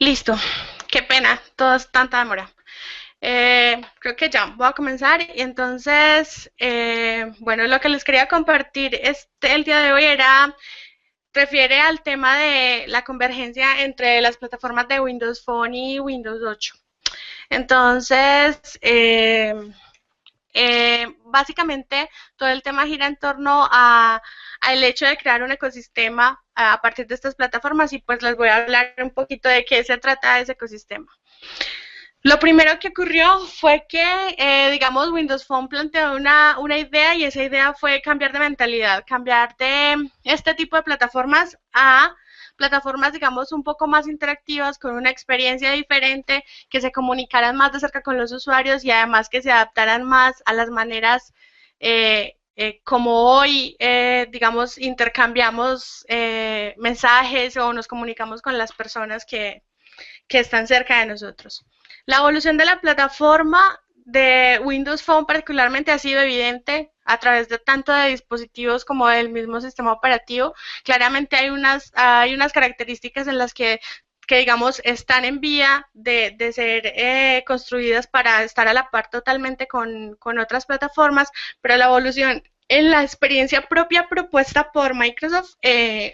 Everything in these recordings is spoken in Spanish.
Listo, qué pena, tanta demora. Creo que ya voy a comenzar. Y entonces, bueno, lo que les quería compartir el día de hoy refiere al tema de la convergencia entre las plataformas de Windows Phone y Windows 8. Entonces, básicamente todo el tema gira en torno al hecho de crear un ecosistema a partir de estas plataformas y pues les voy a hablar un poquito de qué se trata ese ecosistema. Lo primero que ocurrió fue que, digamos, Windows Phone planteó una idea y esa idea fue cambiar de mentalidad, cambiar de este tipo de plataformas a plataformas, digamos, un poco más interactivas, con una experiencia diferente, que se comunicaran más de cerca con los usuarios y además que se adaptaran más a las maneras como hoy, digamos, intercambiamos mensajes o nos comunicamos con las personas que están cerca de nosotros. La evolución de la plataforma de Windows Phone particularmente ha sido evidente a través de tanto de dispositivos como del mismo sistema operativo. Claramente hay unas características en las que digamos están en vía de ser construidas para estar a la par totalmente con otras plataformas, pero la evolución en la experiencia propia propuesta por Microsoft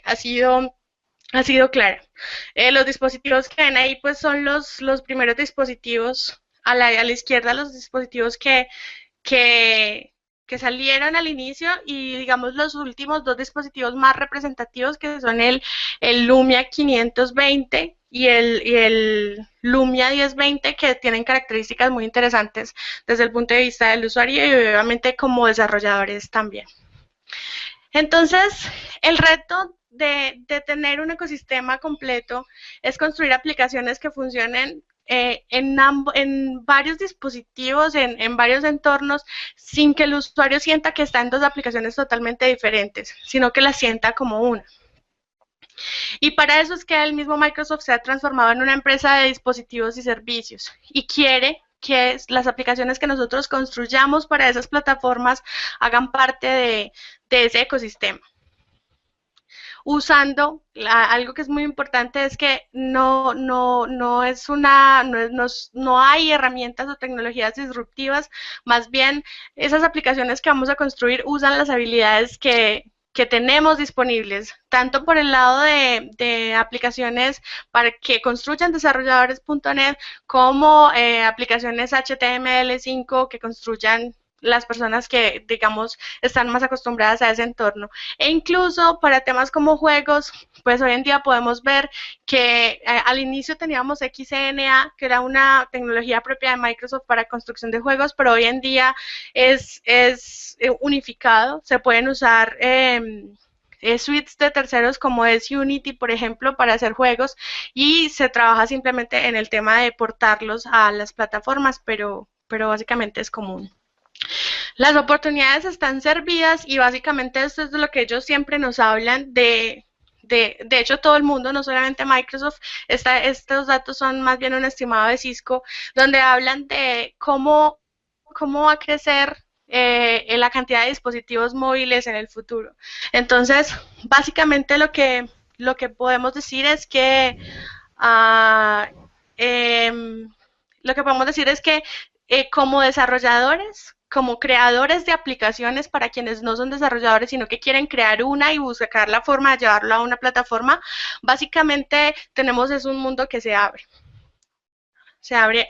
ha sido clara. Los dispositivos que ven ahí pues son los primeros dispositivos a la izquierda, los dispositivos que, que salieron al inicio y digamos los últimos dos dispositivos más representativos que son el Lumia 520 y el Lumia 1020 que tienen características muy interesantes desde el punto de vista del usuario y obviamente como desarrolladores también. Entonces, el reto de tener un ecosistema completo es construir aplicaciones que funcionen en varios dispositivos, en varios entornos, sin que el usuario sienta que está en dos aplicaciones totalmente diferentes, sino que las sienta como una. Y para eso es que el mismo Microsoft se ha transformado en una empresa de dispositivos y servicios y quiere que las aplicaciones que nosotros construyamos para esas plataformas hagan parte de ese ecosistema usando algo que es muy importante es que no es una, no hay herramientas o tecnologías disruptivas, más bien esas aplicaciones que vamos a construir usan las habilidades que tenemos disponibles, tanto por el lado de aplicaciones para que construyan desarrolladores.net como aplicaciones HTML5 que construyan las personas que, digamos, están más acostumbradas a ese entorno. E incluso para temas como juegos, pues hoy en día podemos ver que al inicio teníamos XNA, que era una tecnología propia de Microsoft para construcción de juegos, pero hoy en día es unificado, se pueden usar suites de terceros como es Unity, por ejemplo, para hacer juegos y se trabaja simplemente en el tema de portarlos a las plataformas, pero básicamente es común. Las oportunidades están servidas y básicamente esto es de lo que ellos siempre nos hablan de hecho todo el mundo, no solamente Microsoft, estos datos son más bien un estimado de Cisco, donde hablan de cómo va a crecer en la cantidad de dispositivos móviles en el futuro. Entonces, básicamente lo que podemos decir es que uh, eh, lo que podemos decir es que como desarrolladores, como creadores de aplicaciones para quienes no son desarrolladores, sino que quieren crear una y buscar la forma de llevarlo a una plataforma, básicamente tenemos es un mundo que se abre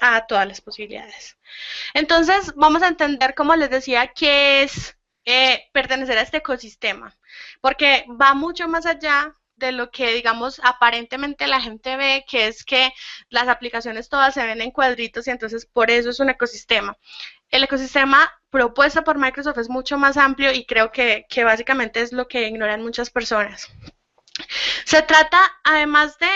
a todas las posibilidades. Entonces, vamos a entender, como les decía, qué es pertenecer a este ecosistema, porque va mucho más allá de lo que, digamos, aparentemente la gente ve, que es que las aplicaciones todas se ven en cuadritos y entonces por eso es un ecosistema. El ecosistema propuesto por Microsoft es mucho más amplio y creo que básicamente es lo que ignoran muchas personas. Se trata, además de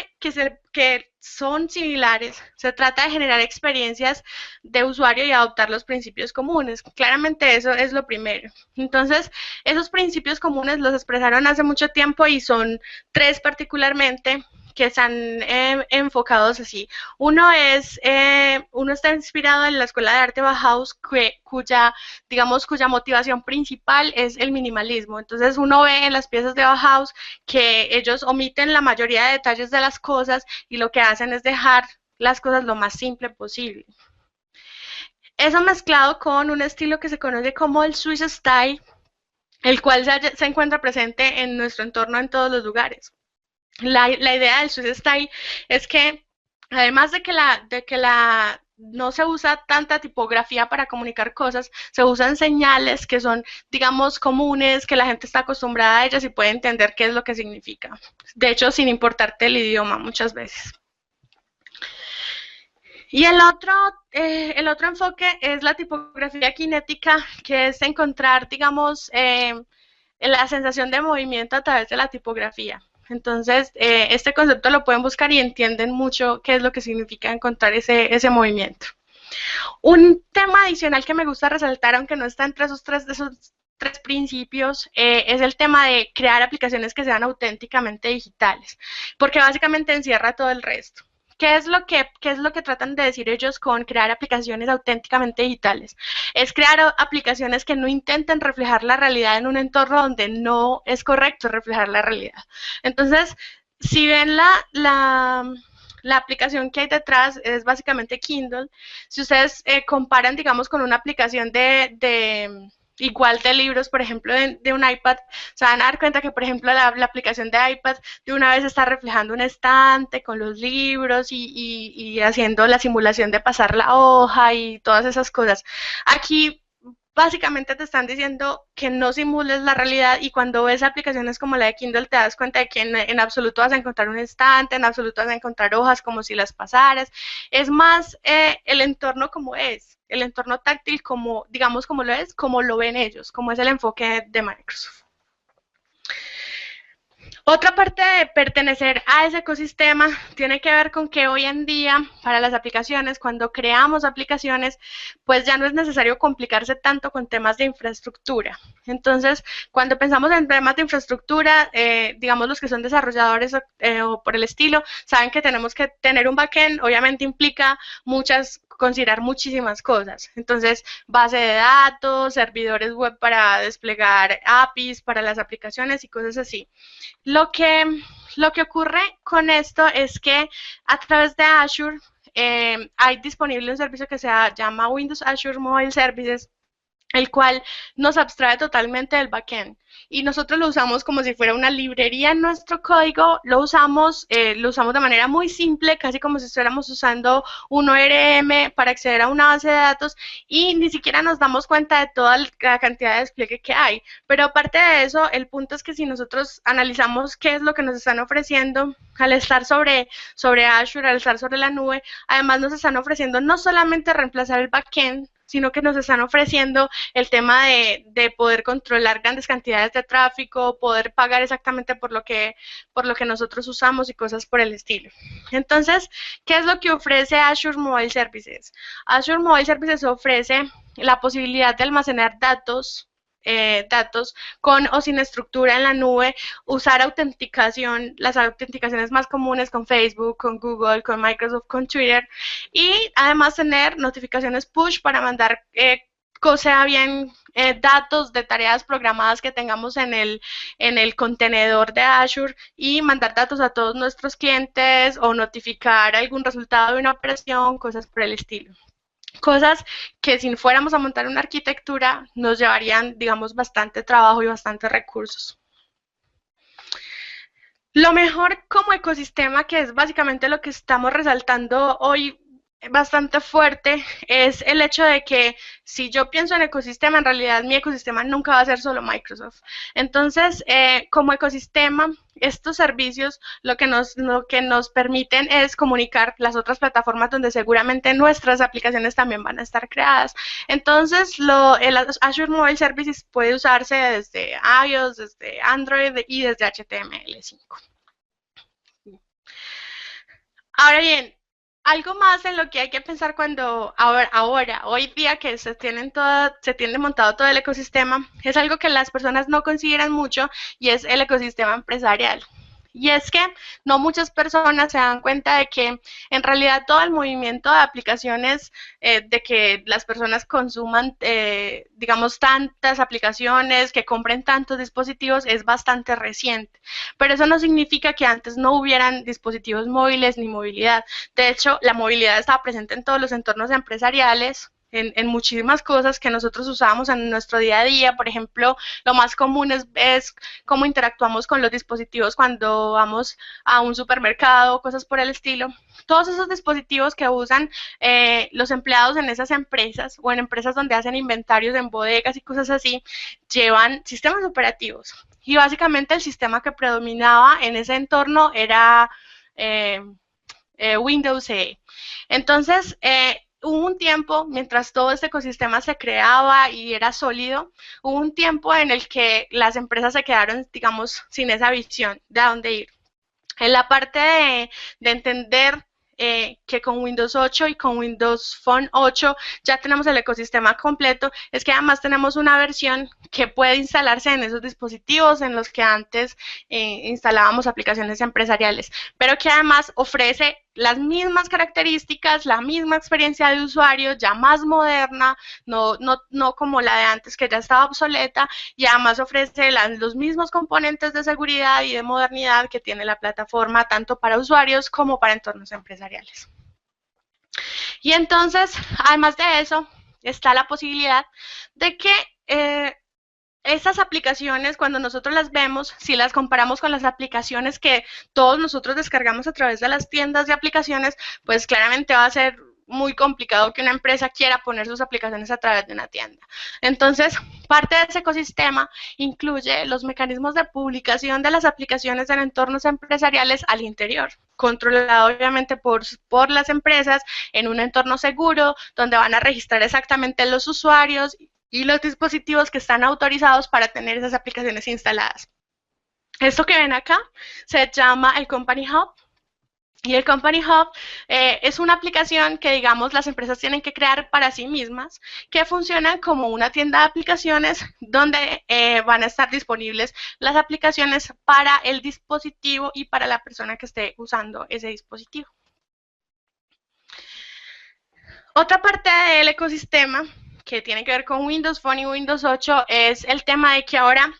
que son similares, se trata de generar experiencias de usuario y adoptar los principios comunes. Claramente eso es lo primero. Entonces, esos principios comunes los expresaron hace mucho tiempo y son tres particularmente que están enfocados así. Uno está inspirado en la Escuela de Arte Bauhaus, cuya motivación principal es el minimalismo. Entonces uno ve en las piezas de Bauhaus que ellos omiten la mayoría de detalles de las cosas y lo que hacen es dejar las cosas lo más simple posible. Eso mezclado con un estilo que se conoce como el Swiss Style, el cual se encuentra presente en nuestro entorno en todos los lugares. La idea del Swiss Style es que, además de que no se usa tanta tipografía para comunicar cosas, se usan señales que son, digamos, comunes, que la gente está acostumbrada a ellas y puede entender qué es lo que significa. De hecho, sin importarte el idioma muchas veces. Y el otro enfoque es la tipografía cinética, que es encontrar, digamos, la sensación de movimiento a través de la tipografía. Entonces, este concepto lo pueden buscar y entienden mucho qué es lo que significa encontrar ese movimiento. Un tema adicional que me gusta resaltar, aunque no está entre esos tres principios, es el tema de crear aplicaciones que sean auténticamente digitales, porque básicamente encierra todo el resto. ¿Qué es lo que tratan de decir ellos con crear aplicaciones auténticamente digitales? Es crear aplicaciones que no intenten reflejar la realidad en un entorno donde no es correcto reflejar la realidad. Entonces, si ven la aplicación que hay detrás, es básicamente Kindle. Si ustedes comparan, digamos, con una aplicación igual de libros, por ejemplo, de un iPad, se van a dar cuenta que, por ejemplo, la aplicación de iPad de una vez está reflejando un estante con los libros y haciendo la simulación de pasar la hoja y todas esas cosas. Aquí básicamente te están diciendo que no simules la realidad, y cuando ves aplicaciones como la de Kindle te das cuenta de que en absoluto vas a encontrar un estante, en absoluto vas a encontrar hojas como si las pasaras. Es más el entorno como es, el entorno táctil como, digamos, como lo es, como lo ven ellos, como es el enfoque de Microsoft. Otra parte de pertenecer a ese ecosistema tiene que ver con que hoy en día, para las aplicaciones, cuando creamos aplicaciones, pues ya no es necesario complicarse tanto con temas de infraestructura. Entonces, cuando pensamos en temas de infraestructura, digamos los que son desarrolladores o por el estilo, saben que tenemos que tener un backend, obviamente implica considerar muchísimas cosas. Entonces, base de datos, servidores web para desplegar APIs para las aplicaciones y cosas así. Lo que ocurre con esto es que a través de Azure hay disponible un servicio que se llama Windows Azure Mobile Services, el cual nos abstrae totalmente del backend y nosotros lo usamos como si fuera una librería en nuestro código. Lo usamos de manera muy simple, casi como si estuviéramos usando un ORM para acceder a una base de datos, y ni siquiera nos damos cuenta de toda la cantidad de despliegue que hay. Pero aparte de eso, el punto es que si nosotros analizamos qué es lo que nos están ofreciendo al estar sobre Azure, al estar sobre la nube, además nos están ofreciendo no solamente reemplazar el backend, sino que nos están ofreciendo el tema de poder controlar grandes cantidades de tráfico, poder pagar exactamente por lo que nosotros usamos y cosas por el estilo. Entonces, ¿qué es lo que ofrece Azure Mobile Services? Azure Mobile Services ofrece la posibilidad de almacenar datos con o sin estructura en la nube, usar las autenticaciones más comunes con Facebook, con Google, con Microsoft, con Twitter, y además tener notificaciones push para mandar datos de tareas programadas que tengamos en el contenedor de Azure, y mandar datos a todos nuestros clientes o notificar algún resultado de una operación, cosas por el estilo. Cosas que si fuéramos a montar una arquitectura nos llevarían, digamos, bastante trabajo y bastantes recursos. Lo mejor como ecosistema, que es básicamente lo que estamos resaltando hoy bastante fuerte, es el hecho de que si yo pienso en ecosistema, en realidad mi ecosistema nunca va a ser solo Microsoft. Entonces, como ecosistema, estos servicios lo que nos permiten es comunicar las otras plataformas donde seguramente nuestras aplicaciones también van a estar creadas. Entonces, el Azure Mobile Services puede usarse desde iOS, desde Android y desde HTML5. Ahora bien, algo más en lo que hay que pensar hoy día que se tiene montado todo el ecosistema, es algo que las personas no consideran mucho, y es el ecosistema empresarial. Y es que no muchas personas se dan cuenta de que en realidad todo el movimiento de aplicaciones, de que las personas consuman, digamos, tantas aplicaciones, que compren tantos dispositivos, es bastante reciente. Pero eso no significa que antes no hubieran dispositivos móviles ni movilidad. De hecho, la movilidad estaba presente en todos los entornos empresariales, en muchísimas cosas que nosotros usamos en nuestro día a día. Por ejemplo, lo más común es cómo interactuamos con los dispositivos cuando vamos a un supermercado, cosas por el estilo. Todos esos dispositivos que usan los empleados en esas empresas o en empresas donde hacen inventarios en bodegas y cosas así, llevan sistemas operativos. Y básicamente el sistema que predominaba en ese entorno era eh, Windows CE. Entonces, hubo un tiempo, mientras todo este ecosistema se creaba y era sólido, hubo un tiempo en el que las empresas se quedaron, digamos, sin esa visión de a dónde ir. En la parte de entender que con Windows 8 y con Windows Phone 8 ya tenemos el ecosistema completo, es que además tenemos una versión que puede instalarse en esos dispositivos en los que antes instalábamos aplicaciones empresariales, pero que además ofrece las mismas características, la misma experiencia de usuario, ya más moderna, no como la de antes que ya estaba obsoleta, y además ofrece los mismos componentes de seguridad y de modernidad que tiene la plataforma tanto para usuarios como para entornos empresariales. Y entonces, además de eso, está la posibilidad de que estas aplicaciones, cuando nosotros las vemos, si las comparamos con las aplicaciones que todos nosotros descargamos a través de las tiendas de aplicaciones, pues claramente va a ser muy complicado que una empresa quiera poner sus aplicaciones a través de una tienda. Entonces, parte de ese ecosistema incluye los mecanismos de publicación de las aplicaciones en entornos empresariales al interior, controlado obviamente por las empresas en un entorno seguro, donde van a registrar exactamente los usuarios y los dispositivos que están autorizados para tener esas aplicaciones instaladas. Esto que ven acá se llama el Company Hub. Y el Company Hub es una aplicación que, digamos, las empresas tienen que crear para sí mismas, que funciona como una tienda de aplicaciones donde van a estar disponibles las aplicaciones para el dispositivo y para la persona que esté usando ese dispositivo. Otra parte del ecosistema que tiene que ver con Windows Phone y Windows 8 es el tema de que ahora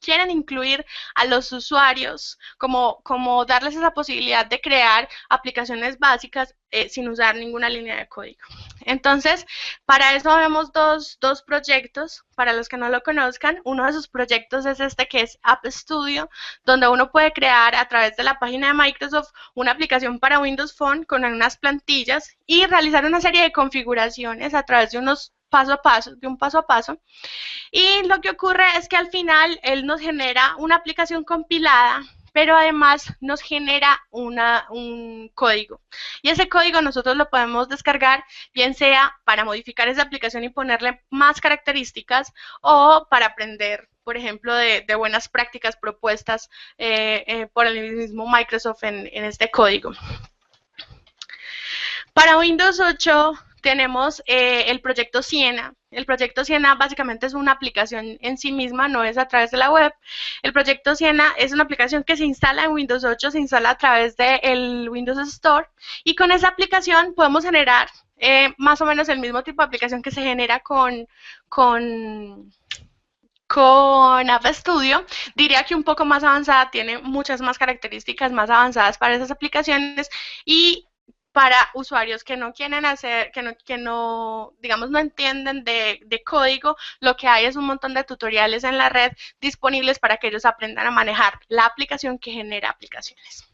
quieren incluir a los usuarios, como darles esa posibilidad de crear aplicaciones básicas sin usar ninguna línea de código. Entonces, para eso vemos dos proyectos, para los que no lo conozcan. Uno de esos proyectos es este, que es App Studio, donde uno puede crear a través de la página de Microsoft una aplicación para Windows Phone con unas plantillas y realizar una serie de configuraciones a través de un paso a paso. Y lo que ocurre es que al final él nos genera una aplicación compilada, pero además nos genera un código. Y ese código nosotros lo podemos descargar, bien sea para modificar esa aplicación y ponerle más características, o para aprender, por ejemplo, de buenas prácticas propuestas por el mismo Microsoft en este código. Para Windows 8 tenemos el proyecto Siena. El proyecto Siena básicamente es una aplicación en sí misma, no es a través de la web. El proyecto Siena es una aplicación que se instala en Windows 8, se instala a través del Windows Store, y con esa aplicación podemos generar más o menos el mismo tipo de aplicación que se genera con App Studio. Diría que un poco más avanzada, tiene muchas más características más avanzadas para esas aplicaciones, y para usuarios que no quieren hacer, digamos, no entienden de código, lo que hay es un montón de tutoriales en la red disponibles para que ellos aprendan a manejar la aplicación que genera aplicaciones.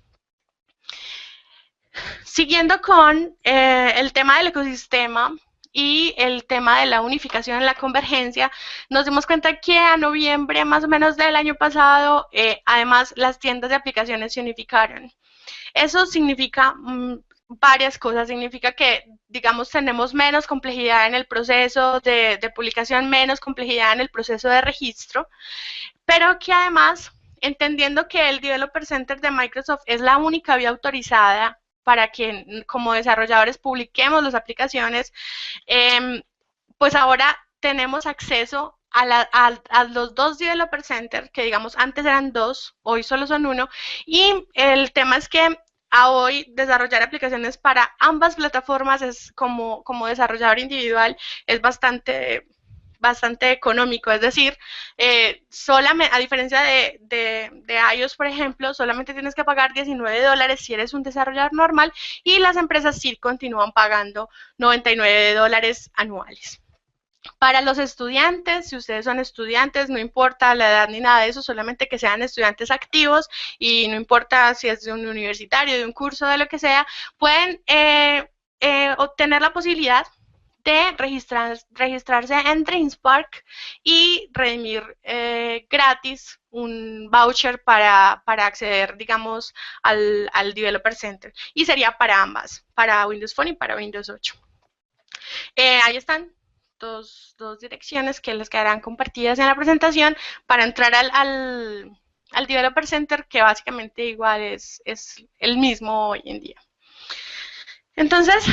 Siguiendo con el tema del ecosistema y el tema de la unificación en la convergencia, nos dimos cuenta que a noviembre más o menos del año pasado, además las tiendas de aplicaciones se unificaron. Eso significa varias cosas. Significa que, digamos, tenemos menos complejidad en el proceso de publicación, menos complejidad en el proceso de registro, pero que además, entendiendo que el Developer Center de Microsoft es la única vía autorizada para que como desarrolladores publiquemos las aplicaciones, pues ahora tenemos acceso a los dos developer center, que digamos antes eran dos, hoy solo son uno, y el tema es que a hoy desarrollar aplicaciones para ambas plataformas es como desarrollador individual es bastante económico, es decir, solamente, a diferencia de iOS, por ejemplo, solamente tienes que pagar $19 si eres un desarrollador normal y las empresas sí continúan pagando $99 anuales. Para los estudiantes, si ustedes son estudiantes, no importa la edad ni nada de eso, solamente que sean estudiantes activos y no importa si es de un universitario, de un curso, de lo que sea, pueden obtener la posibilidad de registrarse en DreamSpark y redimir gratis un voucher para acceder, digamos, al Developer Center. Y sería para ambas, para Windows Phone y para Windows 8. Ahí están dos direcciones que les quedarán compartidas en la presentación para entrar al Developer Center, que básicamente igual es el mismo hoy en día. Entonces,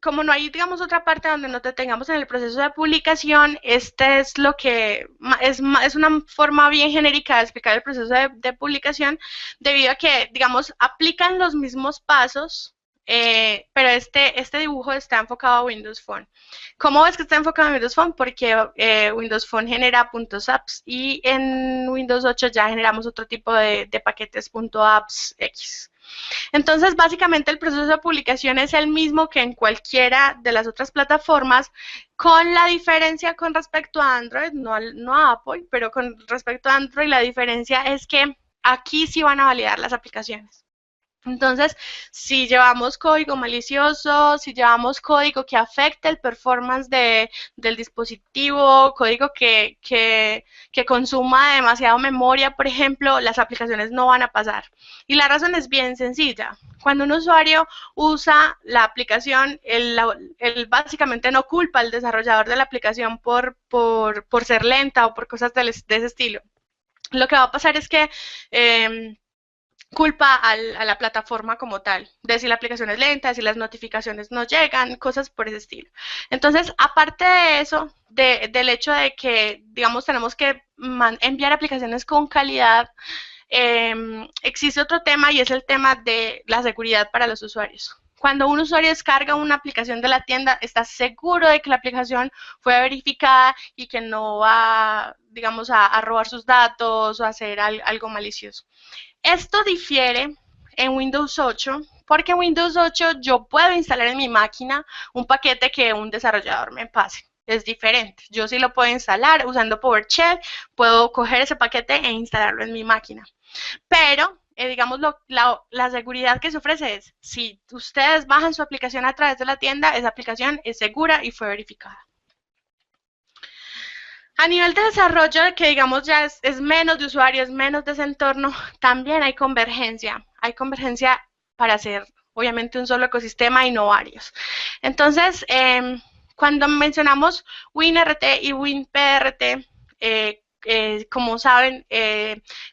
como no hay, digamos, otra parte donde no te tengamos en el proceso de publicación, este es lo que es una forma bien genérica de explicar el proceso de publicación, debido a que, digamos, aplican los mismos pasos, pero este dibujo está enfocado a Windows Phone. ¿Cómo ves que está enfocado a Windows Phone? Porque Windows Phone genera .apps y en Windows 8 ya generamos otro tipo de paquetes .apps X. Entonces, básicamente el proceso de publicación es el mismo que en cualquiera de las otras plataformas, con la diferencia con respecto a Android, no a Apple, pero con respecto a Android la diferencia es que aquí sí van a validar las aplicaciones. Entonces, si llevamos código malicioso, si llevamos código que afecte el performance del dispositivo, código que consuma demasiado memoria, por ejemplo, las aplicaciones no van a pasar. Y la razón es bien sencilla. Cuando un usuario usa la aplicación, él básicamente no culpa al desarrollador de la aplicación por ser lenta o por cosas de ese estilo. Lo que va a pasar es que culpa a la plataforma como tal, de si la aplicación es lenta, si las notificaciones no llegan, cosas por ese estilo. Entonces, aparte de eso, del hecho de que, digamos, tenemos que enviar aplicaciones con calidad, existe otro tema y es el tema de la seguridad para los usuarios. Cuando un usuario descarga una aplicación de la tienda, está seguro de que la aplicación fue verificada y que no va, digamos, a robar sus datos o a hacer algo malicioso. Esto difiere en Windows 8 porque en Windows 8 yo puedo instalar en mi máquina un paquete que un desarrollador me pase. Es diferente. Yo sí lo puedo instalar usando PowerShell, puedo coger ese paquete e instalarlo en mi máquina. Pero, digamos, la seguridad que se ofrece es, si ustedes bajan su aplicación a través de la tienda, esa aplicación es segura y fue verificada. A nivel de desarrollo, que digamos ya es menos de usuarios, menos de ese entorno, también hay convergencia. Hay convergencia para hacer, obviamente, un solo ecosistema y no varios. Entonces, cuando mencionamos WinRT y WinPRT, como saben,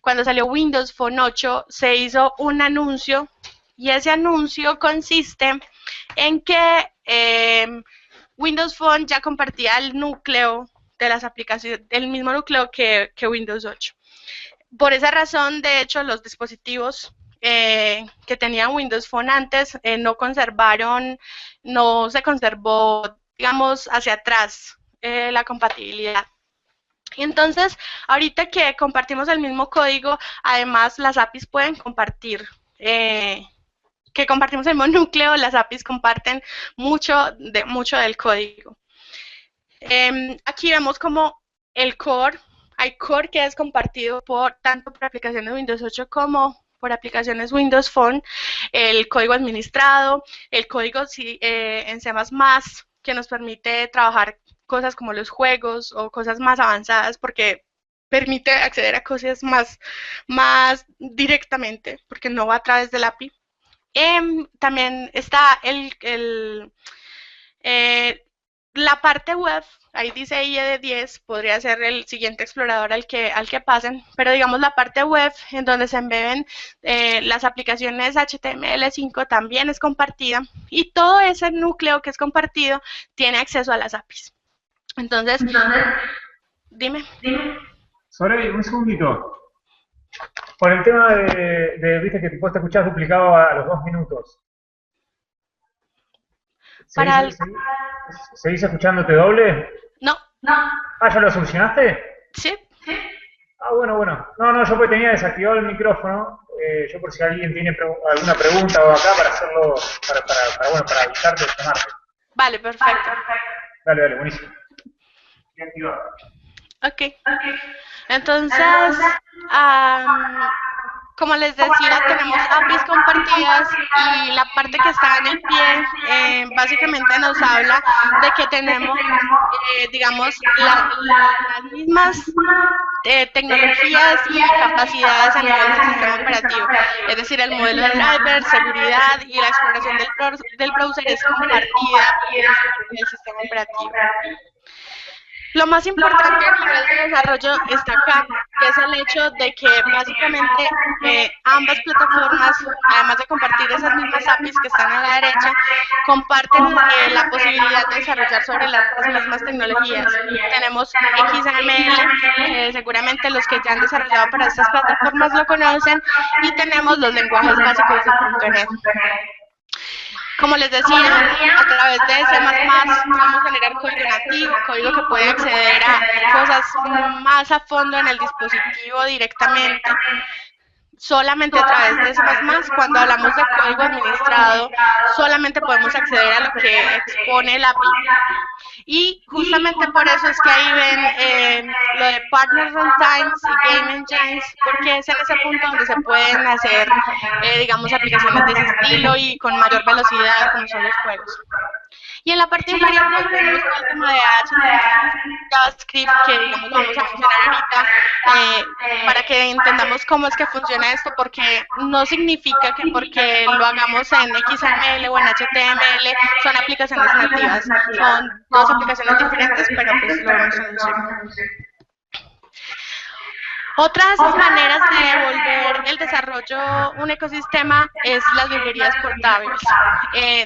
cuando salió Windows Phone 8, se hizo un anuncio y ese anuncio consiste en que Windows Phone ya compartía el núcleo de las aplicaciones, el mismo núcleo que Windows 8. Por esa razón, de hecho, los dispositivos que tenían Windows Phone antes no se conservó, digamos, hacia atrás la compatibilidad. Y entonces, ahorita que compartimos el mismo código, además las APIs pueden compartir que compartimos el mismo núcleo, las APIs comparten mucho del código. Aquí vemos como el core, hay core que es compartido tanto por aplicaciones Windows 8 como por aplicaciones Windows Phone, el código administrado, el código en C++ que nos permite trabajar cosas como los juegos o cosas más avanzadas porque permite acceder a cosas más directamente porque no va a través del API. También está la parte web, ahí dice IE10, podría ser el siguiente explorador al que pasen, pero digamos la parte web en donde se embeben las aplicaciones HTML5 también es compartida y todo ese núcleo que es compartido tiene acceso a las APIs. Entonces, dime. Sorey, un segundito. Por el tema viste que tu puesto escuchar duplicado a los 2 minutos. Para ¿Seguís, el... seguís, seguís escuchándote doble? No, Ah, ¿ya lo solucionaste? sí. Ah, bueno, bueno. No, no, yo pues tenía desactivado el micrófono. Yo por si alguien tiene alguna pregunta o acá para hacerlo, bueno, para avisarte de llamarte. Vale, perfecto. Dale, dale, buenísimo. Bien activado. Ok. Entonces, como les decía, tenemos APIs compartidas y la parte que está en el pie básicamente nos habla de que tenemos, digamos, las mismas tecnologías y capacidades a nivel del sistema operativo. Es decir, el modelo de driver, seguridad y la exploración del browser es compartida en el sistema operativo. Lo más importante a nivel de desarrollo está acá, que es el hecho de que básicamente ambas plataformas, además de compartir esas mismas APIs que están a la derecha, comparten la posibilidad de desarrollar sobre las mismas tecnologías. Tenemos XML, que seguramente los que ya han desarrollado para estas plataformas lo conocen, y tenemos los lenguajes básicos de .NET. Como les decía, a través de C++ podemos generar código nativo, código que puede acceder a cosas más a fondo en el dispositivo directamente. Solamente a través de C++, cuando hablamos de código administrado, solamente podemos acceder a lo que expone el API. Y justamente por eso es que ahí ven lo de Partner Runtimes y Game Engines, porque es en ese punto donde se pueden hacer, digamos, aplicaciones de ese estilo y con mayor velocidad, como son los juegos. Y en la parte inferior pues vemos todo el tema de HTML, JavaScript, que digamos lo vamos a mencionar ahorita, para que entendamos cómo es que funciona esto, porque no significa que porque lo hagamos en XML o en HTML son aplicaciones nativas, son dos aplicaciones diferentes, pero pues lo vamos a mencionar. Otras maneras de volver el desarrollo un ecosistema es las librerías portables.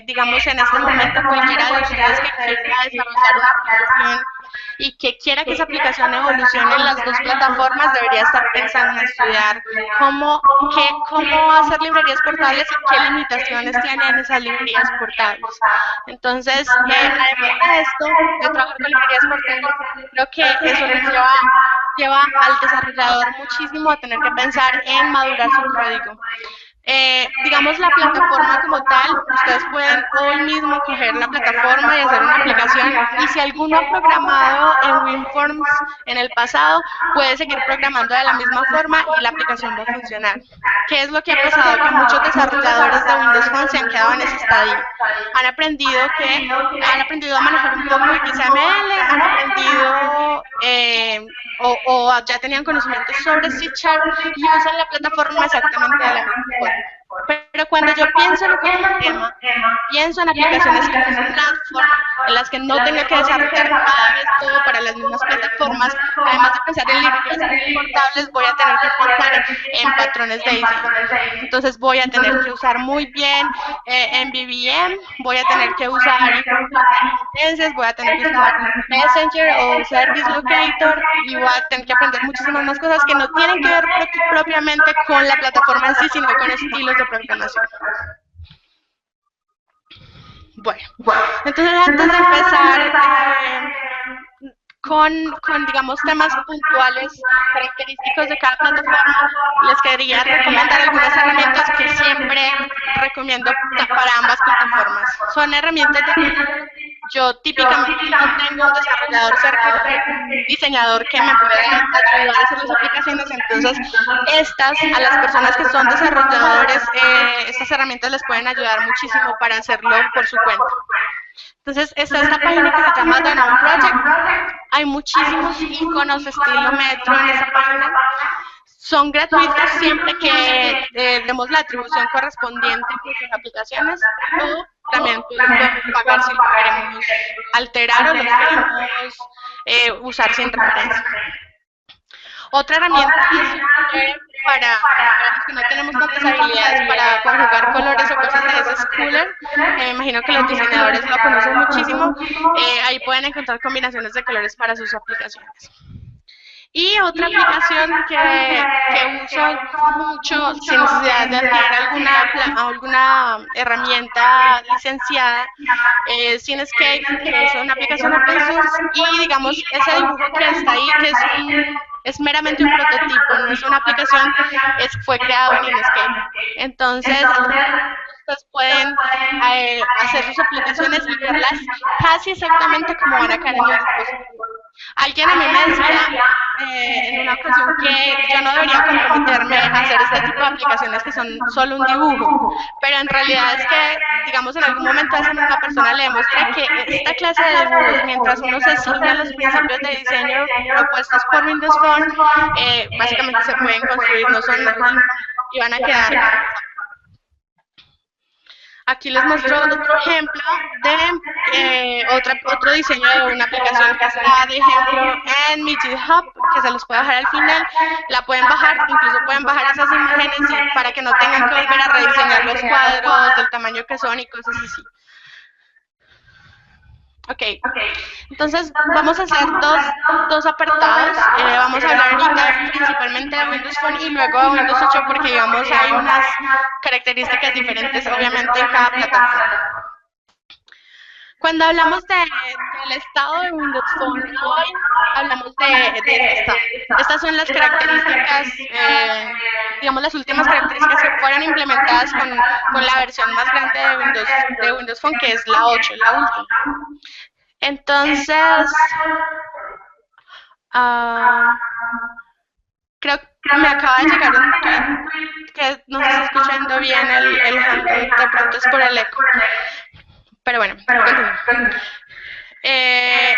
Digamos, en este momento cualquiera de ustedes que quiera desarrollar una aplicación y que quiera que esa aplicación evolucione en las dos plataformas debería estar pensando en estudiar cómo hacer librerías portables y qué limitaciones tienen esas librerías portables. Entonces, además de esto, de trabajar con librerías portables, creo que eso les lleva al desarrollador muchísimo a tener que pensar en madurar su código. Digamos, la plataforma como tal, ustedes pueden hoy mismo coger la plataforma y hacer una aplicación, y si alguno ha programado en WinForms en el pasado, puede seguir programando de la misma forma y la aplicación va a funcionar. ¿Qué es lo que ha pasado? Que muchos desarrolladores de Windows Phone se han quedado en ese estadio. Han aprendido a manejar un poco XML, han aprendido o ya tenían conocimientos sobre C# y usan la plataforma exactamente de la misma forma. Pero cuando yo pienso en ecosistema, pienso en aplicaciones cross-platform, en las que no tengo que desarrollar cada vez todo para las mismas plataformas. Además de pensar en librerías portables, voy a tener que pensar en patrones de diseño. Entonces voy a tener que usar muy bien MVVM, voy a tener que usar dependencias, voy a tener que usar Messenger o Service Locator, y voy a tener que aprender muchísimas más cosas que no tienen que ver propiamente con la plataforma en sí, sino con estilos de programación. Bueno, entonces antes de empezar con, digamos, temas puntuales, característicos de cada plataforma, les quería recomendar algunas herramientas que siempre recomiendo para ambas plataformas. Son herramientas de... Yo típicamente no tengo un desarrollador cerca, un diseñador que me pueda ayudar a hacer las aplicaciones, entonces a las personas que son desarrolladores, estas herramientas les pueden ayudar muchísimo para hacerlo por su cuenta. Entonces, está esta página que se llama The Known Project. Hay muchísimos iconos estilo Metro en esa página. Son gratuitos siempre que demos la atribución correspondiente a sus aplicaciones, o también podemos pagar si lo queremos alterar o lo queremos usar sin referencia. Otra herramienta para los que no tenemos tantas habilidades para conjugar colores o cosas de ese es Cooler. Me imagino que los diseñadores lo conocen muchísimo. Ahí pueden encontrar combinaciones de colores para sus aplicaciones. Y otra aplicación que uso mucho sin necesidad de adquirir alguna herramienta licenciada es Cinescape, que es una aplicación open source, y digamos, ese dibujo que está ahí, que es meramente un prototipo, no es una aplicación, fue creado en Inkscape. Entonces, pues pueden hacer sus aplicaciones y verlas casi exactamente como van a quedar en el dispositivo. Alguien a mí me decía en una ocasión que yo no debería comprometerme a hacer este tipo de aplicaciones que son solo un dibujo, pero en realidad es que, digamos, en algún momento a una persona le demuestra que esta clase de dibujos, mientras uno se ciña a los principios de diseño propuestos por Windows Phone, básicamente se pueden construir, no son y van a quedar. Aquí les muestro otro ejemplo de otro diseño de una aplicación que está, de ejemplo, en mi GitHub, que se los puedo dejar al final. La pueden bajar, incluso pueden bajar esas imágenes para que no tengan que volver a rediseñar los cuadros del tamaño que son y cosas así. Ok, entonces vamos a hacer dos apartados. Vamos a hablar ahorita principalmente de Windows Phone y luego de Windows 8 porque, digamos, hay unas características diferentes, obviamente, en cada plataforma. Cuando hablamos del estado de Windows Phone hoy, hablamos de este estado. Estas son las características, digamos, las últimas características que fueron implementadas con la versión más grande de Windows Phone, que es la 8, la última. Entonces, creo que me acaba de llegar un tweet que no se está escuchando bien el handle, de pronto es por el eco. Pero bueno, continúo.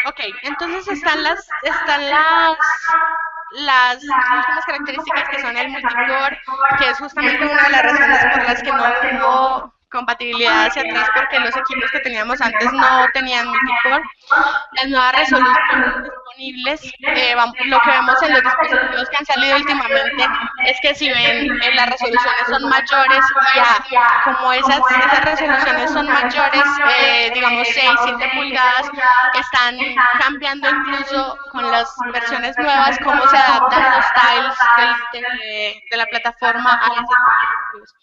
Ok, entonces están las últimas características, que son el multicore, que es justamente una de las razones por las que no hubo compatibilidad hacia atrás, porque los equipos que teníamos antes no tenían multicore. Las nuevas resoluciones disponibles, lo que vemos en los dispositivos que han salido últimamente es que, si ven, las resoluciones son mayores, y como esas resoluciones son mayores, digamos 6, 7 pulgadas, están cambiando incluso con las versiones nuevas cómo se adaptan los tiles de la plataforma a los dispositivos.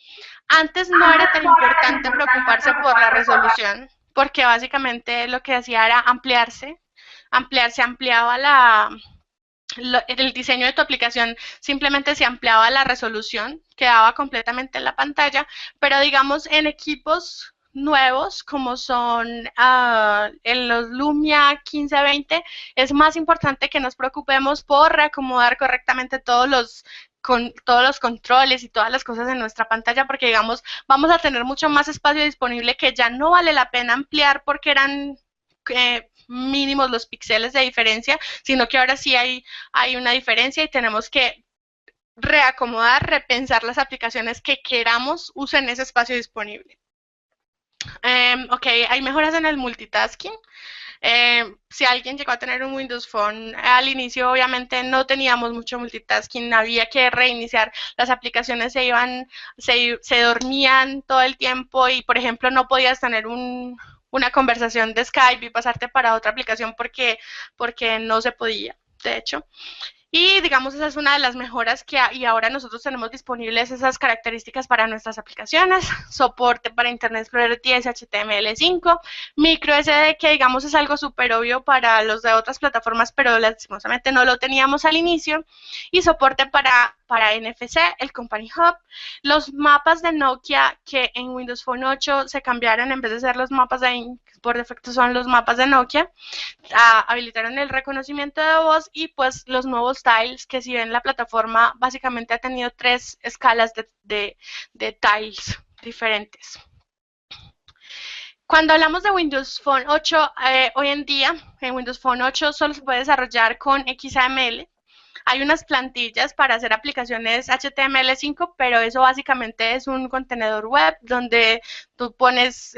Antes no era tan importante preocuparse por la resolución, porque básicamente lo que hacía era ampliarse, ampliaba el diseño de tu aplicación, simplemente se ampliaba la resolución, quedaba completamente en la pantalla, pero digamos en equipos nuevos como son en los Lumia 1520, es más importante que nos preocupemos por reacomodar correctamente todos los controles y todas las cosas en nuestra pantalla, porque, digamos, vamos a tener mucho más espacio disponible que ya no vale la pena ampliar porque eran mínimos los píxeles de diferencia, sino que ahora sí hay una diferencia y tenemos que reacomodar, repensar las aplicaciones que queramos usen ese espacio disponible. Ok, hay mejoras en el multitasking. Si alguien llegó a tener un Windows Phone al inicio, obviamente no teníamos mucho multitasking, había que reiniciar, las aplicaciones se dormían todo el tiempo y, por ejemplo, no podías tener una conversación de Skype y pasarte para otra aplicación porque no se podía, de hecho. Y, digamos, esa es una de las mejoras y ahora nosotros tenemos disponibles esas características para nuestras aplicaciones: soporte para Internet Explorer 10, HTML5, microSD, que, digamos, es algo súper obvio para los de otras plataformas, pero lastimosamente no lo teníamos al inicio, y soporte para NFC, el Company Hub, los mapas de Nokia, que en Windows Phone 8 se cambiaron, en vez de ser los mapas por defecto son los mapas de Nokia, habilitaron el reconocimiento de voz, y pues los nuevos tiles, que, si ven, la plataforma básicamente ha tenido 3 escalas de tiles diferentes. Cuando hablamos de Windows Phone 8, hoy en día en Windows Phone 8 solo se puede desarrollar con XAML. Hay unas plantillas para hacer aplicaciones HTML5, pero eso básicamente es un contenedor web donde tú pones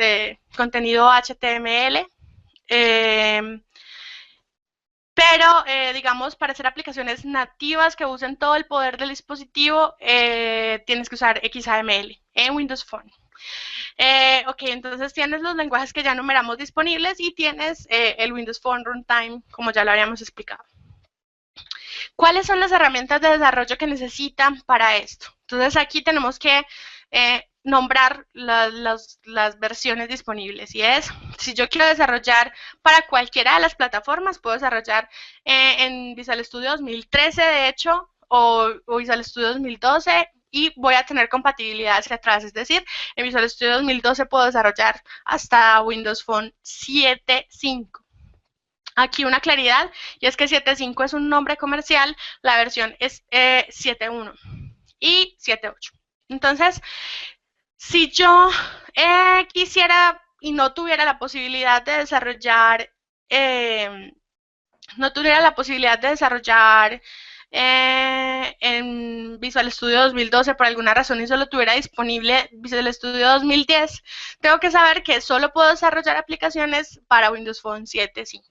contenido HTML. pero digamos, para hacer aplicaciones nativas que usen todo el poder del dispositivo, tienes que usar XAML en Windows Phone. Ok, entonces tienes los lenguajes que ya enumeramos disponibles y tienes el Windows Phone Runtime, como ya lo habíamos explicado. ¿Cuáles son las herramientas de desarrollo que necesitan para esto? Entonces aquí tenemos que nombrar las versiones disponibles. Y es, si yo quiero desarrollar para cualquiera de las plataformas, puedo desarrollar en Visual Studio 2013, de hecho, o Visual Studio 2012, y voy a tener compatibilidad hacia atrás. Es decir, en Visual Studio 2012 puedo desarrollar hasta Windows Phone 7.5. Aquí una claridad, y es que 7.5 es un nombre comercial, la versión es 7.1 y 7.8. Entonces, si yo quisiera y no tuviera la posibilidad de desarrollar, en Visual Studio 2012 por alguna razón y solo tuviera disponible Visual Studio 2010, tengo que saber que solo puedo desarrollar aplicaciones para Windows Phone 7.5.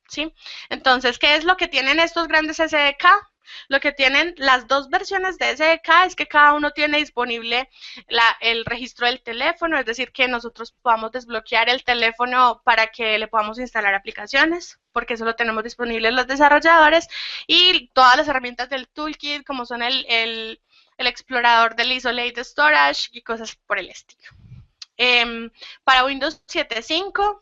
¿Sí? Entonces, ¿qué es lo que tienen estos grandes SDK? Lo que tienen las dos versiones de SDK es que cada uno tiene disponible el registro del teléfono, es decir, que nosotros podamos desbloquear el teléfono para que le podamos instalar aplicaciones, porque eso lo tenemos disponible los desarrolladores, y todas las herramientas del toolkit, como son el explorador del Isolated Storage y cosas por el estilo. Para Windows 7.5,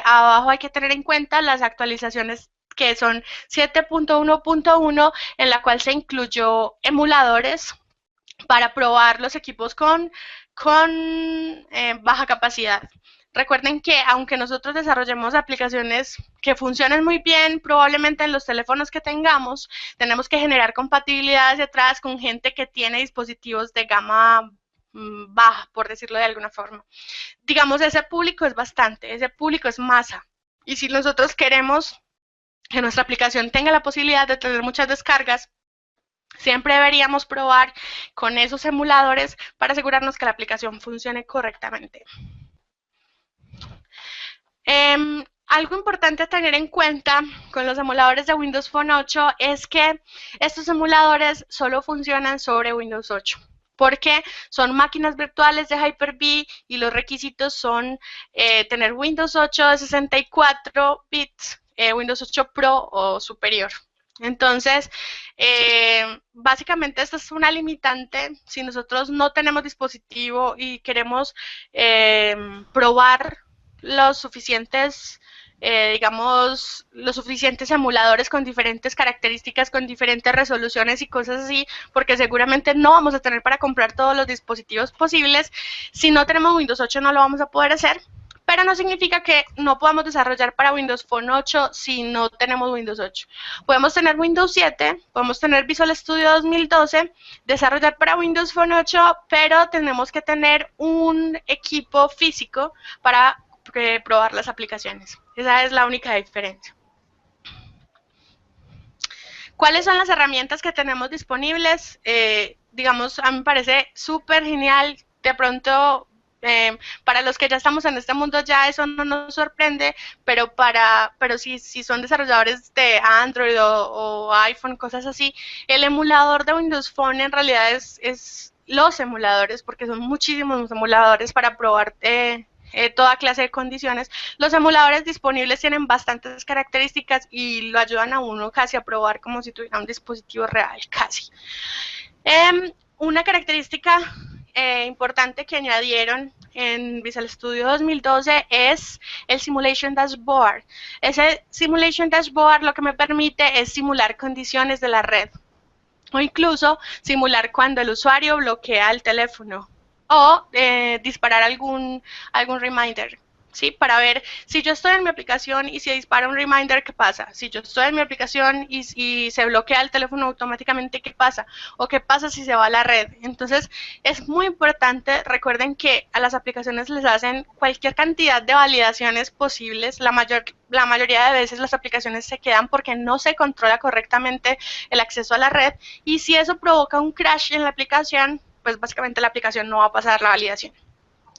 abajo hay que tener en cuenta las actualizaciones que son 7.1.1, en la cual se incluyó emuladores para probar los equipos con baja capacidad. Recuerden que aunque nosotros desarrollemos aplicaciones que funcionen muy bien, probablemente en los teléfonos que tengamos, tenemos que generar compatibilidades detrás con gente que tiene dispositivos de gama baja, por decirlo de alguna forma. Digamos, ese público es bastante, ese público es masa. Y si nosotros queremos que nuestra aplicación tenga la posibilidad de tener muchas descargas, siempre deberíamos probar con esos emuladores para asegurarnos que la aplicación funcione correctamente. Algo importante a tener en cuenta con los emuladores de Windows Phone 8 es que estos emuladores solo funcionan sobre Windows 8, porque son máquinas virtuales de Hyper-V y los requisitos son tener Windows 8 de 64 bits, Windows 8 Pro o superior. Entonces, básicamente esta es una limitante. Si nosotros no tenemos dispositivo y queremos probar los suficientes los suficientes emuladores con diferentes características, con diferentes resoluciones y cosas así, porque seguramente no vamos a tener para comprar todos los dispositivos posibles. Si no tenemos Windows 8 no lo vamos a poder hacer, pero no significa que no podamos desarrollar para Windows Phone 8 si no tenemos Windows 8. Podemos tener Windows 7, podemos tener Visual Studio 2012, desarrollar para Windows Phone 8, pero tenemos que tener un equipo físico para probar las aplicaciones. Esa es la única diferencia. ¿Cuáles son las herramientas que tenemos disponibles? Digamos, a mí me parece súper genial. De pronto, para los que ya estamos en este mundo ya eso no nos sorprende, pero si son desarrolladores de Android o iPhone, cosas así, el emulador de Windows Phone en realidad es los emuladores, porque son muchísimos emuladores para probar toda clase de condiciones. Los emuladores disponibles tienen bastantes características y lo ayudan a uno casi a probar como si tuviera un dispositivo real, casi. Una característica importante que añadieron en Visual Studio 2012 es el Simulation Dashboard. Ese Simulation Dashboard lo que me permite es simular condiciones de la red, o incluso simular cuando el usuario bloquea el teléfono, o disparar algún reminder, ¿sí? Para ver si yo estoy en mi aplicación y si dispara un reminder, ¿qué pasa? Si yo estoy en mi aplicación y se bloquea el teléfono automáticamente, ¿qué pasa? O ¿qué pasa si se va a la red? Entonces, es muy importante, recuerden que a las aplicaciones les hacen cualquier cantidad de validaciones posibles. La mayoría de veces las aplicaciones se quedan porque no se controla correctamente el acceso a la red, y si eso provoca un crash en la aplicación, pues básicamente la aplicación no va a pasar la validación.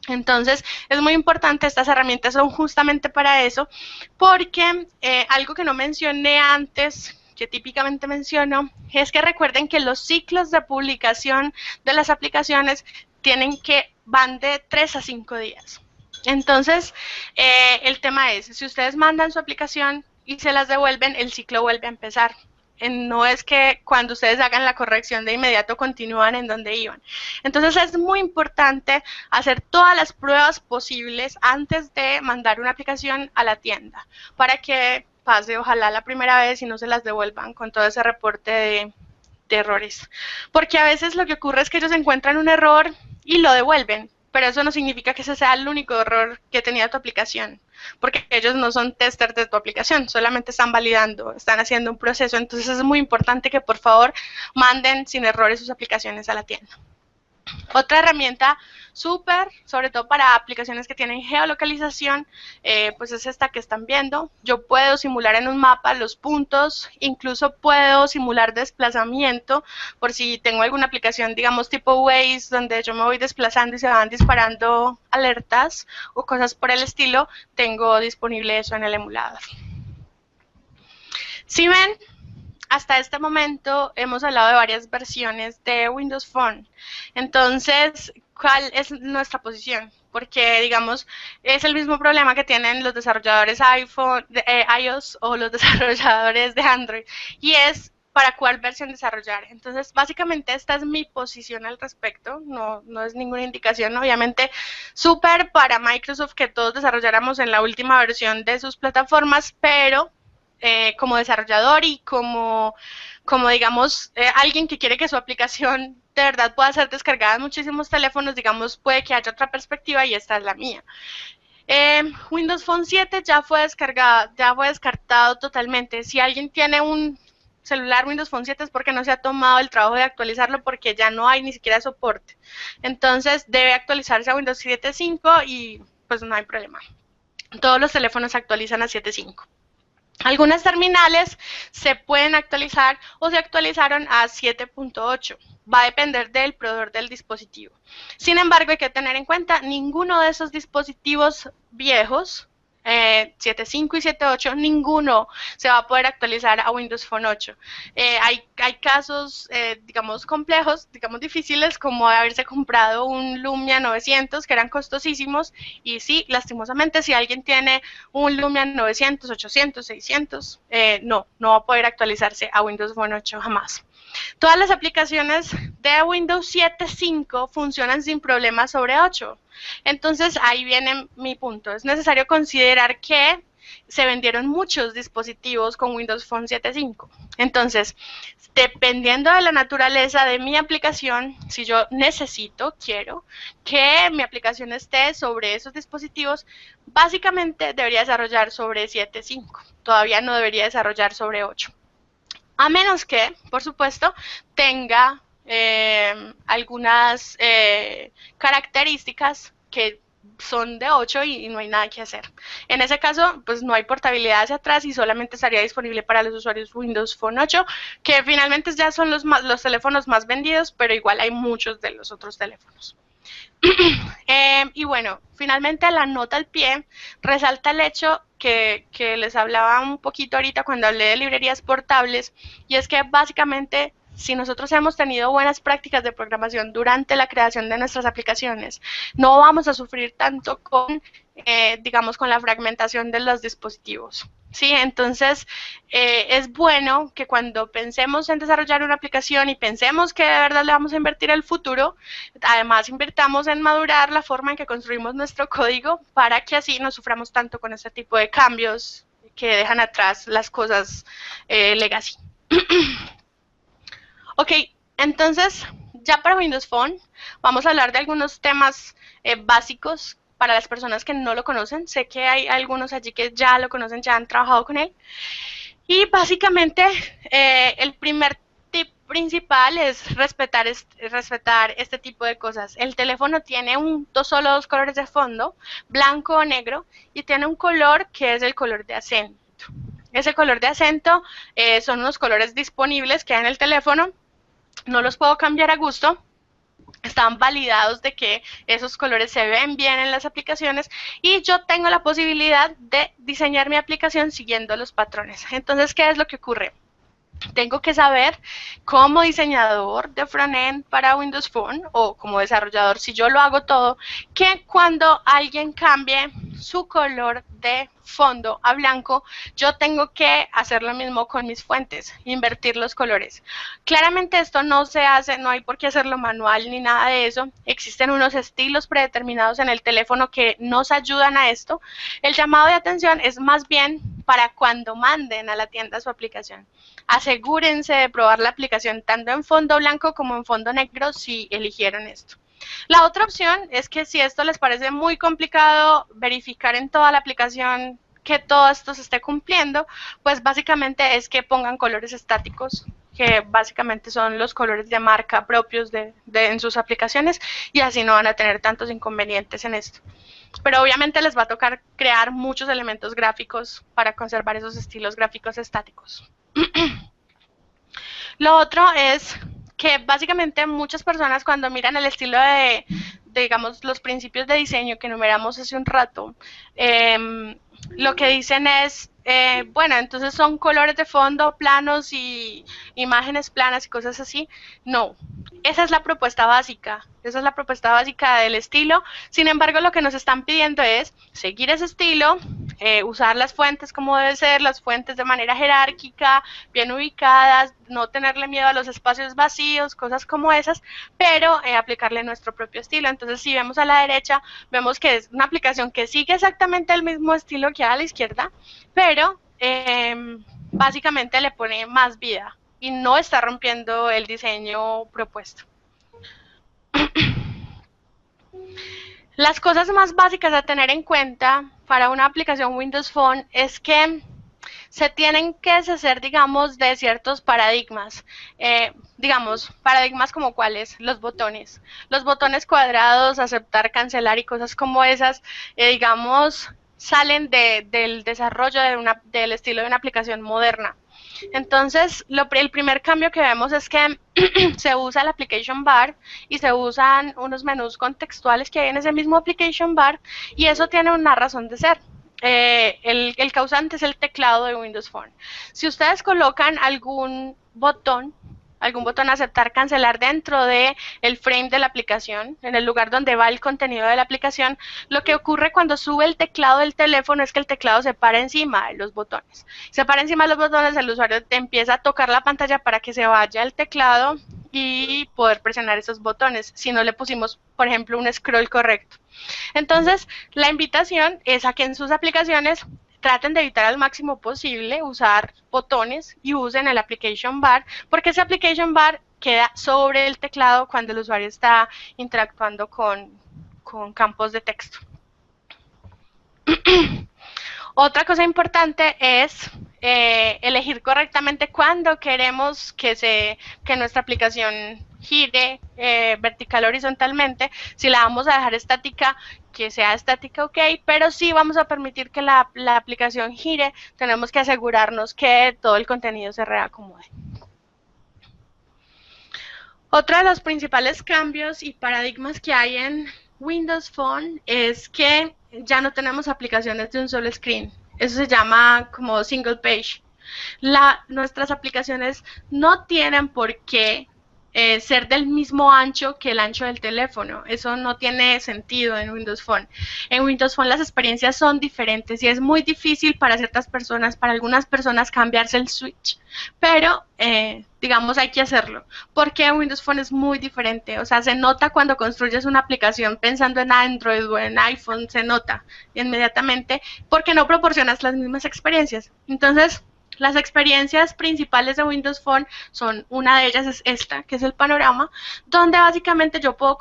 Entonces, es muy importante, estas herramientas son justamente para eso, porque algo que no mencioné antes, que típicamente menciono, es que recuerden que los ciclos de publicación de las aplicaciones van de 3 a 5 días. Entonces, el tema es, si ustedes mandan su aplicación y se las devuelven, el ciclo vuelve a empezar. No es que cuando ustedes hagan la corrección de inmediato continúan en donde iban. Entonces es muy importante hacer todas las pruebas posibles antes de mandar una aplicación a la tienda para que pase ojalá la primera vez y no se las devuelvan con todo ese reporte de errores. Porque a veces lo que ocurre es que ellos encuentran un error y lo devuelven, pero eso no significa que ese sea el único error que tenía tu aplicación, porque ellos no son testers de tu aplicación, solamente están validando, están haciendo un proceso. Entonces es muy importante que por favor manden sin errores sus aplicaciones a la tienda. Otra herramienta súper, sobre todo para aplicaciones que tienen geolocalización, pues es esta que están viendo. Yo puedo simular en un mapa los puntos, incluso puedo simular desplazamiento, por si tengo alguna aplicación, digamos, tipo Waze, donde yo me voy desplazando y se van disparando alertas o cosas por el estilo, tengo disponible eso en el emulador. Si ven, hasta este momento hemos hablado de varias versiones de Windows Phone. Entonces, ¿cuál es nuestra posición? Porque, digamos, es el mismo problema que tienen los desarrolladores iOS o los desarrolladores de Android, y es para cuál versión desarrollar. Entonces, básicamente esta es mi posición al respecto, no es ninguna indicación, obviamente súper para Microsoft que todos desarrolláramos en la última versión de sus plataformas, pero como desarrollador y como digamos, alguien que quiere que su aplicación de verdad pueda ser descargada en muchísimos teléfonos, digamos, puede que haya otra perspectiva y esta es la mía. Windows Phone 7 ya fue descartado totalmente. Si alguien tiene un celular Windows Phone 7 es porque no se ha tomado el trabajo de actualizarlo, porque ya no hay ni siquiera soporte. Entonces debe actualizarse a Windows 7.5 y pues no hay problema. Todos los teléfonos se actualizan a 7.5. Algunas terminales se pueden actualizar o se actualizaron a 7.8. Va a depender del proveedor del dispositivo. Sin embargo, hay que tener en cuenta, ninguno de esos dispositivos viejos, 7.5 y 7.8, ninguno se va a poder actualizar a Windows Phone 8. Hay casos, digamos, complejos, digamos, difíciles, como haberse comprado un Lumia 900, que eran costosísimos, y sí, lastimosamente, si alguien tiene un Lumia 900, 800, 600, no va a poder actualizarse a Windows Phone 8 jamás. Todas las aplicaciones de Windows 7.5 funcionan sin problemas sobre 8. Entonces ahí viene mi punto. Es necesario considerar que se vendieron muchos dispositivos con Windows Phone 7.5. Entonces, dependiendo de la naturaleza de mi aplicación, si yo quiero que mi aplicación esté sobre esos dispositivos, básicamente debería desarrollar sobre 7.5. Todavía no debería desarrollar sobre 8. A menos que, por supuesto, tenga algunas características que son de 8 y no hay nada que hacer. En ese caso, pues no hay portabilidad hacia atrás y solamente estaría disponible para los usuarios Windows Phone 8, que finalmente ya son los teléfonos más vendidos, pero igual hay muchos de los otros teléfonos. Y bueno, finalmente la nota al pie resalta el hecho que les hablaba un poquito ahorita cuando hablé de librerías portables, y es que básicamente si nosotros hemos tenido buenas prácticas de programación durante la creación de nuestras aplicaciones, no vamos a sufrir tanto con, digamos, con la fragmentación de los dispositivos. Sí, entonces es bueno que cuando pensemos en desarrollar una aplicación y pensemos que de verdad le vamos a invertir el futuro, además invirtamos en madurar la forma en que construimos nuestro código para que así no suframos tanto con este tipo de cambios que dejan atrás las cosas legacy. Ok, entonces ya para Windows Phone vamos a hablar de algunos temas básicos para las personas que no lo conocen. Sé que hay algunos allí que ya lo conocen, ya han trabajado con él. Y básicamente el primer tip principal es respetar este tipo de cosas. El teléfono tiene solo dos colores de fondo, blanco o negro, y tiene un color que es el color de acento. Ese color de acento son unos colores disponibles que hay en el teléfono. No los puedo cambiar a gusto. están validados de que esos colores se ven bien en las aplicaciones y yo tengo la posibilidad de diseñar mi aplicación siguiendo los patrones. Entonces, ¿qué es lo que ocurre? Tengo que saber como diseñador de frontend para Windows Phone o como desarrollador, si yo lo hago todo, que cuando alguien cambie su color de fondo a blanco, yo tengo que hacer lo mismo con mis fuentes, invertir los colores. Claramente esto no se hace, no hay por qué hacerlo manual ni nada de eso. Existen unos estilos predeterminados en el teléfono que nos ayudan a esto. El llamado de atención es más bien para cuando manden a la tienda su aplicación. Asegúrense de probar la aplicación tanto en fondo blanco como en fondo negro si eligieron esto. La otra opción es que si esto les parece muy complicado verificar en toda la aplicación que todo esto se esté cumpliendo, pues básicamente es que pongan colores estáticos, que básicamente son los colores de marca propios en sus aplicaciones, y así no van a tener tantos inconvenientes en esto. Pero obviamente les va a tocar crear muchos elementos gráficos para conservar esos estilos gráficos estáticos. Lo otro es que básicamente muchas personas cuando miran el estilo digamos, los principios de diseño que enumeramos hace un rato, lo que dicen es, bueno, entonces son colores de fondo planos y imágenes planas y cosas así. No, esa es la propuesta básica. Esa es la propuesta básica del estilo. Sin embargo, lo que nos están pidiendo es seguir ese estilo, usar las fuentes como debe ser, las fuentes de manera jerárquica, bien ubicadas, no tenerle miedo a los espacios vacíos, cosas como esas, pero aplicarle nuestro propio estilo. Entonces, si vemos a la derecha, vemos que es una aplicación que sigue exactamente el mismo estilo que a la izquierda, pero básicamente le pone más vida y no está rompiendo el diseño propuesto. Las cosas más básicas a tener en cuenta para una aplicación Windows Phone es que se tienen que deshacer, digamos, de ciertos paradigmas. Digamos, paradigmas como cuáles, los botones. Los botones cuadrados, aceptar, cancelar y cosas como esas, digamos, salen del desarrollo del estilo de una aplicación moderna. Entonces, el primer cambio que vemos es que se usa el application bar y se usan unos menús contextuales que hay en ese mismo application bar, y eso tiene una razón de ser. El causante es el teclado de Windows Phone. Si ustedes colocan algún botón aceptar, cancelar dentro de el frame de la aplicación, en el lugar donde va el contenido de la aplicación, lo que ocurre cuando sube el teclado del teléfono es que el teclado se para encima de los botones. Se para encima de los botones, el usuario empieza a tocar la pantalla para que se vaya el teclado y poder presionar esos botones, si no le pusimos, por ejemplo, un scroll correcto. Entonces, la invitación es a que en sus aplicaciones traten de evitar al máximo posible usar botones y usen el application bar, porque ese application bar queda sobre el teclado cuando el usuario está interactuando con campos de texto. Otra cosa importante es elegir correctamente cuándo queremos que nuestra aplicación gire vertical o horizontalmente. Si la vamos a dejar estática, que sea estática, ok, pero si vamos a permitir que la aplicación gire, tenemos que asegurarnos que todo el contenido se reacomode. Otro de los principales cambios y paradigmas que hay en Windows Phone es que ya no tenemos aplicaciones de un solo screen. Eso se llama como single page. Nuestras aplicaciones no tienen por qué ser del mismo ancho que el ancho del teléfono. Eso no tiene sentido en Windows Phone. En Windows Phone las experiencias son diferentes y es muy difícil para ciertas personas, para algunas personas cambiarse el switch, pero digamos hay que hacerlo, porque Windows Phone es muy diferente. O sea, se nota cuando construyes una aplicación pensando en Android o en iPhone, se nota inmediatamente porque no proporcionas las mismas experiencias. Entonces, las experiencias principales de Windows Phone son, una de ellas es esta, que es el panorama, donde básicamente yo puedo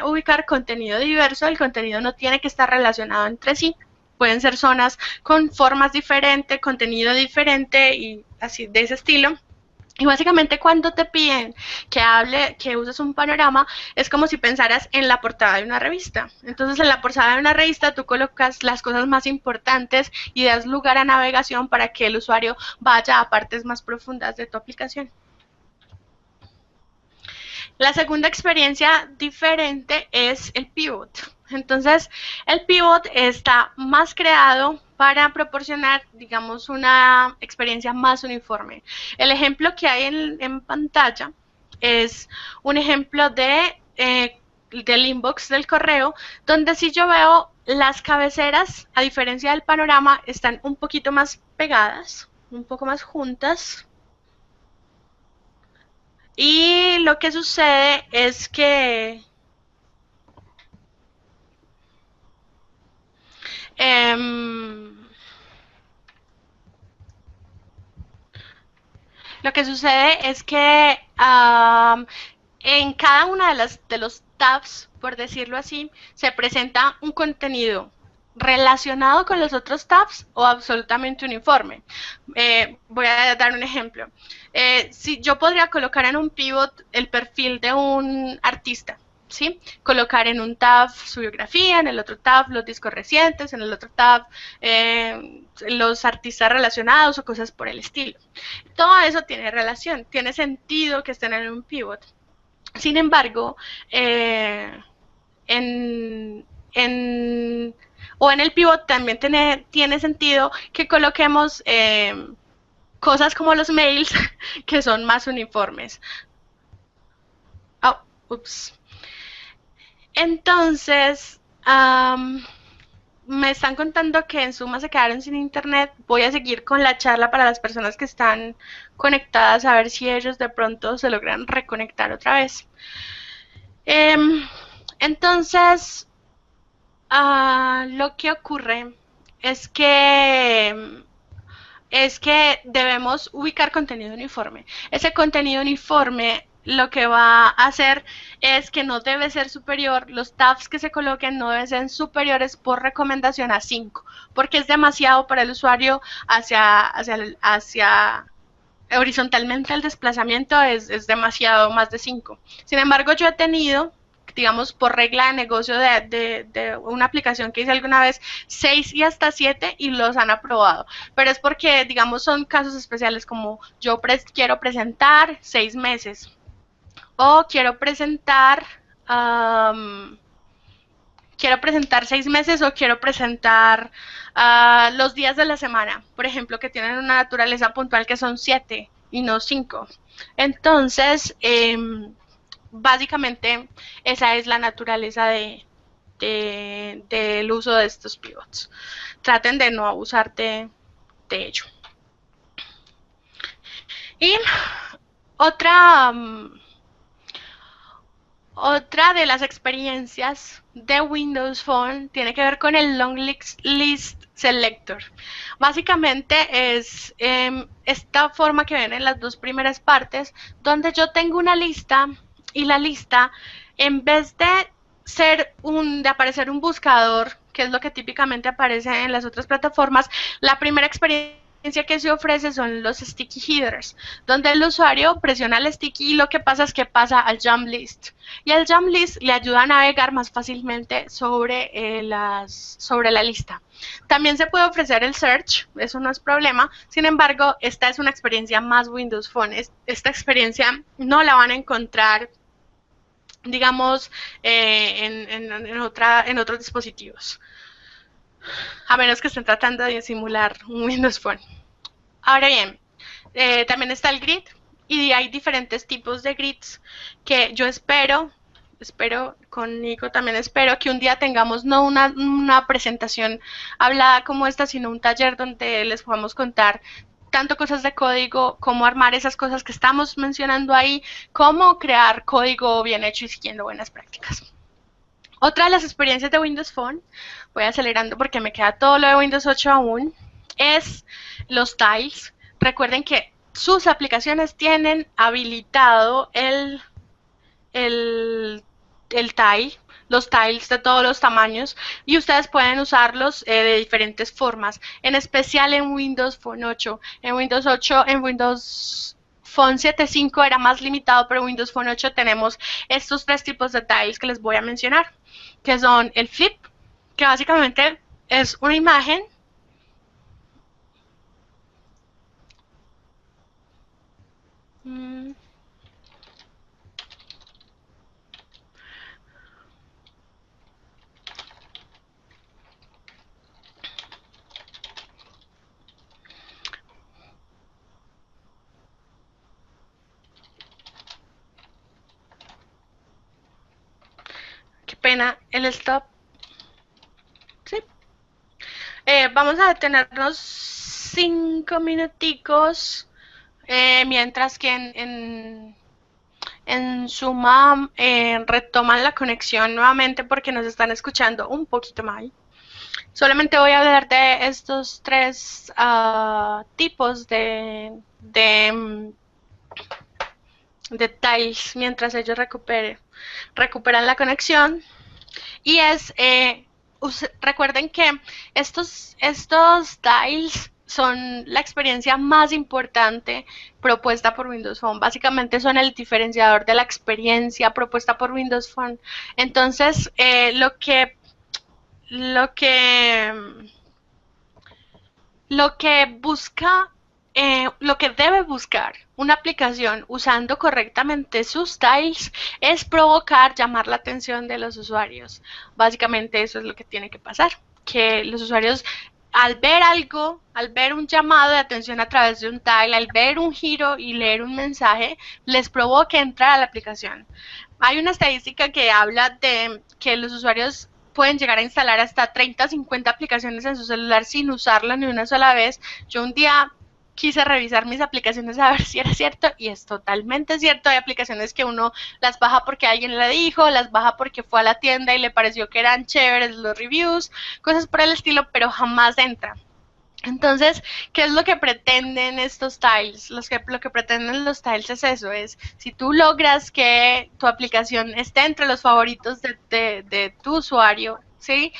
ubicar contenido diverso. El contenido no tiene que estar relacionado entre sí. Pueden ser zonas con formas diferentes, contenido diferente y así de ese estilo. Y básicamente cuando te piden que uses un panorama, es como si pensaras en la portada de una revista. Entonces, en la portada de una revista tú colocas las cosas más importantes y das lugar a navegación para que el usuario vaya a partes más profundas de tu aplicación. La segunda experiencia diferente es el pivot. Entonces, el pivot está más creado para proporcionar, digamos, una experiencia más uniforme. El ejemplo que hay en pantalla es un ejemplo del inbox del correo, donde si yo veo las cabeceras, a diferencia del panorama, están un poquito más pegadas, un poco más juntas. Y lo que sucede es que em, lo que sucede es que en cada una de los tabs, por decirlo así, se presenta un contenido relacionado con los otros tabs o absolutamente uniforme. Voy a dar un ejemplo. Si yo podría colocar en un pivot el perfil de un artista, ¿sí? Colocar en un tab su biografía, en el otro tab los discos recientes, en el otro tab los artistas relacionados o cosas por el estilo. Todo eso tiene relación, tiene sentido que estén en un pivot. Sin embargo, en, en, o en el pivot también tiene sentido que coloquemos cosas como los mails que son más uniformes. Oh, ups. Entonces, me están contando que en Suma se quedaron sin internet. Voy a seguir con la charla para las personas que están conectadas, a ver si ellos de pronto se logran reconectar otra vez. Entonces, lo que ocurre es que debemos ubicar contenido uniforme. Ese contenido uniforme lo que va a hacer es que no debe ser superior, los tabs que se coloquen no deben ser superiores por recomendación a 5, porque es demasiado para el usuario hacia horizontalmente el desplazamiento es demasiado, más de 5. Sin embargo, yo he tenido, digamos, por regla de negocio de una aplicación que hice alguna vez, 6 y hasta 7 y los han aprobado. Pero es porque, digamos, son casos especiales como yo quiero presentar 6 meses o quiero presentar 6 meses o quiero presentar los días de la semana, por ejemplo, que tienen una naturaleza puntual que son 7 y no 5. Entonces, básicamente, esa es la naturaleza del uso de estos pivots. Traten de no abusar de ello. Y otra, otra de las experiencias de Windows Phone tiene que ver con el Long List Selector. Básicamente es esta forma que ven en las dos primeras partes, donde yo tengo una lista y la lista, en vez de aparecer un buscador, que es lo que típicamente aparece en las otras plataformas, la primera experiencia que se ofrece son los sticky headers, donde el usuario presiona el sticky y lo que pasa es que pasa al jump list. Y el jump list le ayuda a navegar más fácilmente sobre la lista. También se puede ofrecer el search, eso no es problema. Sin embargo, esta es una experiencia más Windows Phone. Esta experiencia no la van a encontrar, digamos, en otros dispositivos, a menos que estén tratando de simular un Windows Phone. Ahora bien, también está el grid y hay diferentes tipos de grids que yo espero con Nico también espero que un día tengamos no una presentación hablada como esta, sino un taller donde les podamos contar tanto cosas de código, cómo armar esas cosas que estamos mencionando ahí, cómo crear código bien hecho y siguiendo buenas prácticas. Otra de las experiencias de Windows Phone, voy acelerando porque me queda todo lo de Windows 8 aún, es los tiles. Recuerden que sus aplicaciones tienen habilitado el tile, los tiles de todos los tamaños y ustedes pueden usarlos de diferentes formas, en especial en Windows Phone 8. En Windows Phone 7.5 era más limitado, pero en Windows Phone 8 tenemos estos tres tipos de tiles que les voy a mencionar, que son el flip, que básicamente es una imagen pena, el stop. Sí. Vamos a detenernos 5 minuticos, mientras que en Zoom retoman la conexión nuevamente porque nos están escuchando un poquito mal. Solamente voy a hablar de estos tres tipos de tiles mientras ellos recuperan la conexión. Y recuerden que estos tiles son la experiencia más importante propuesta por Windows Phone. Básicamente son el diferenciador de la experiencia propuesta por Windows Phone. Entonces, lo que lo que debe buscar una aplicación usando correctamente sus tiles es provocar, llamar la atención de los usuarios. Básicamente eso es lo que tiene que pasar, que los usuarios al ver algo, al ver un llamado de atención a través de un tile, al ver un giro y leer un mensaje, les provoque entrar a la aplicación. Hay una estadística que habla de que los usuarios pueden llegar a instalar hasta 30 o 50 aplicaciones en su celular sin usarla ni una sola vez. Yo un día quise revisar mis aplicaciones a ver si era cierto y es totalmente cierto. Hay aplicaciones que uno las baja porque alguien le dijo, las baja porque fue a la tienda y le pareció que eran chéveres los reviews, cosas por el estilo, pero jamás entra. Entonces, ¿qué es lo que pretenden estos tiles? Lo que pretenden los tiles es eso, es si tú logras que tu aplicación esté entre los favoritos de tu usuario, ¿sí?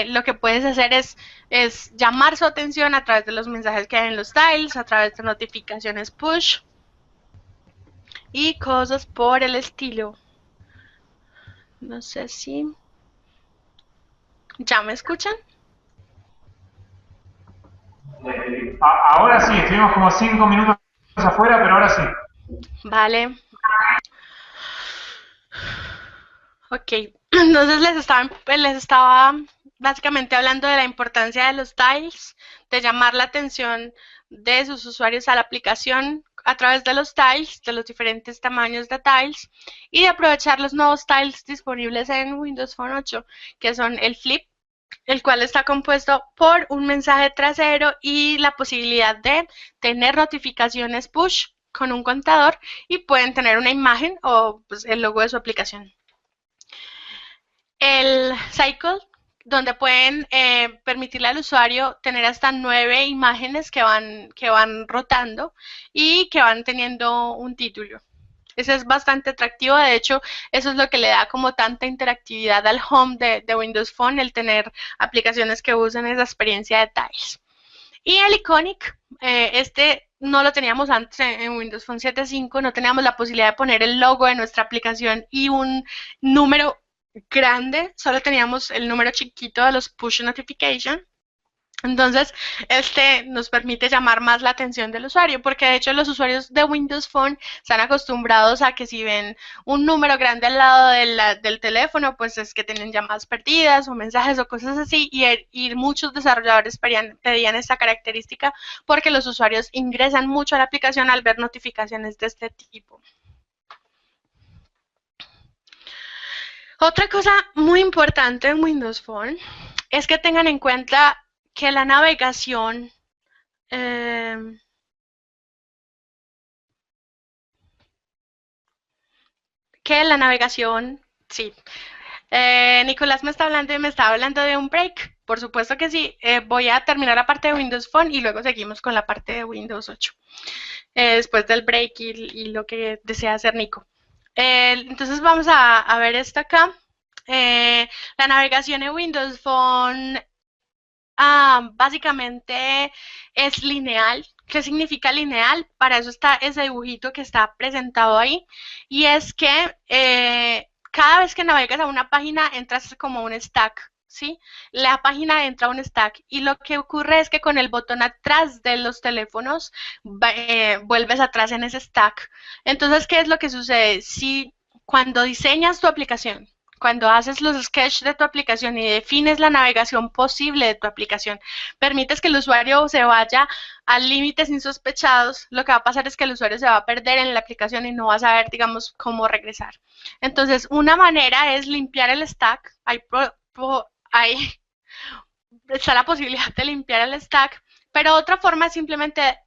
Lo que puedes hacer es llamar su atención a través de los mensajes que hay en los tiles, a través de notificaciones push y cosas por el estilo. No sé si... ¿Ya me escuchan? Ahora sí, estuvimos como 5 minutos afuera, pero ahora sí. Vale. Ok, entonces les estaba básicamente hablando de la importancia de los tiles, de llamar la atención de sus usuarios a la aplicación a través de los tiles, de los diferentes tamaños de tiles, y de aprovechar los nuevos tiles disponibles en Windows Phone 8, que son el flip, el cual está compuesto por un mensaje trasero y la posibilidad de tener notificaciones push con un contador, y pueden tener una imagen o pues, el logo de su aplicación. El cycle, donde pueden permitirle al usuario tener hasta 9 imágenes que van rotando y que van teniendo un título. Ese es bastante atractivo, de hecho, eso es lo que le da como tanta interactividad al home de Windows Phone, el tener aplicaciones que usen esa experiencia de tiles. Y el Iconic, este no lo teníamos antes en Windows Phone 7.5, no teníamos la posibilidad de poner el logo de nuestra aplicación y un número grande, solo teníamos el número chiquito de los push notification. Entonces, este nos permite llamar más la atención del usuario, porque de hecho los usuarios de Windows Phone están acostumbrados a que si ven un número grande al lado del teléfono, pues es que tienen llamadas perdidas o mensajes o cosas así, y muchos desarrolladores pedían esta característica porque los usuarios ingresan mucho a la aplicación al ver notificaciones de este tipo. Otra cosa muy importante en Windows Phone es que tengan en cuenta que la navegación sí. Nicolás me estaba hablando de un break. Por supuesto que sí. Voy a terminar la parte de Windows Phone y luego seguimos con la parte de Windows 8. Después del break y lo que desea hacer Nico. Entonces vamos a ver esto acá. La navegación en Windows Phone básicamente es lineal. ¿Qué significa lineal? Para eso está ese dibujito que está presentado ahí. Y es que cada vez que navegas a una página entras como un stack, ¿sí? La página entra a un stack y lo que ocurre es que con el botón atrás de los teléfonos vuelves atrás en ese stack. Entonces, ¿qué es lo que sucede? Si cuando diseñas tu aplicación, Cuando haces los sketches de tu aplicación y defines la navegación posible de tu aplicación, permites que el usuario se vaya a límites insospechados, lo que va a pasar es que el usuario se va a perder en la aplicación y no va a saber, digamos, cómo regresar. Entonces, una manera es limpiar el stack. Hay está la posibilidad de limpiar el stack, pero otra forma es simplemente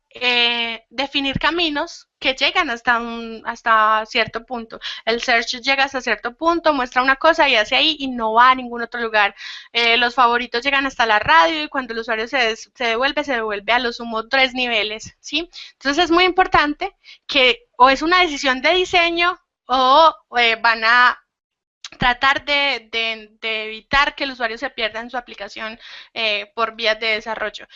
definir caminos que llegan hasta cierto punto. El search llega hasta cierto punto, muestra una cosa y hace ahí y no va a ningún otro lugar. Los favoritos llegan hasta la radio y cuando el usuario se devuelve a lo sumo 3 niveles, ¿sí? Entonces es muy importante que o es una decisión de diseño o van a tratar de evitar que el usuario se pierda en su aplicación por vías de desarrollo.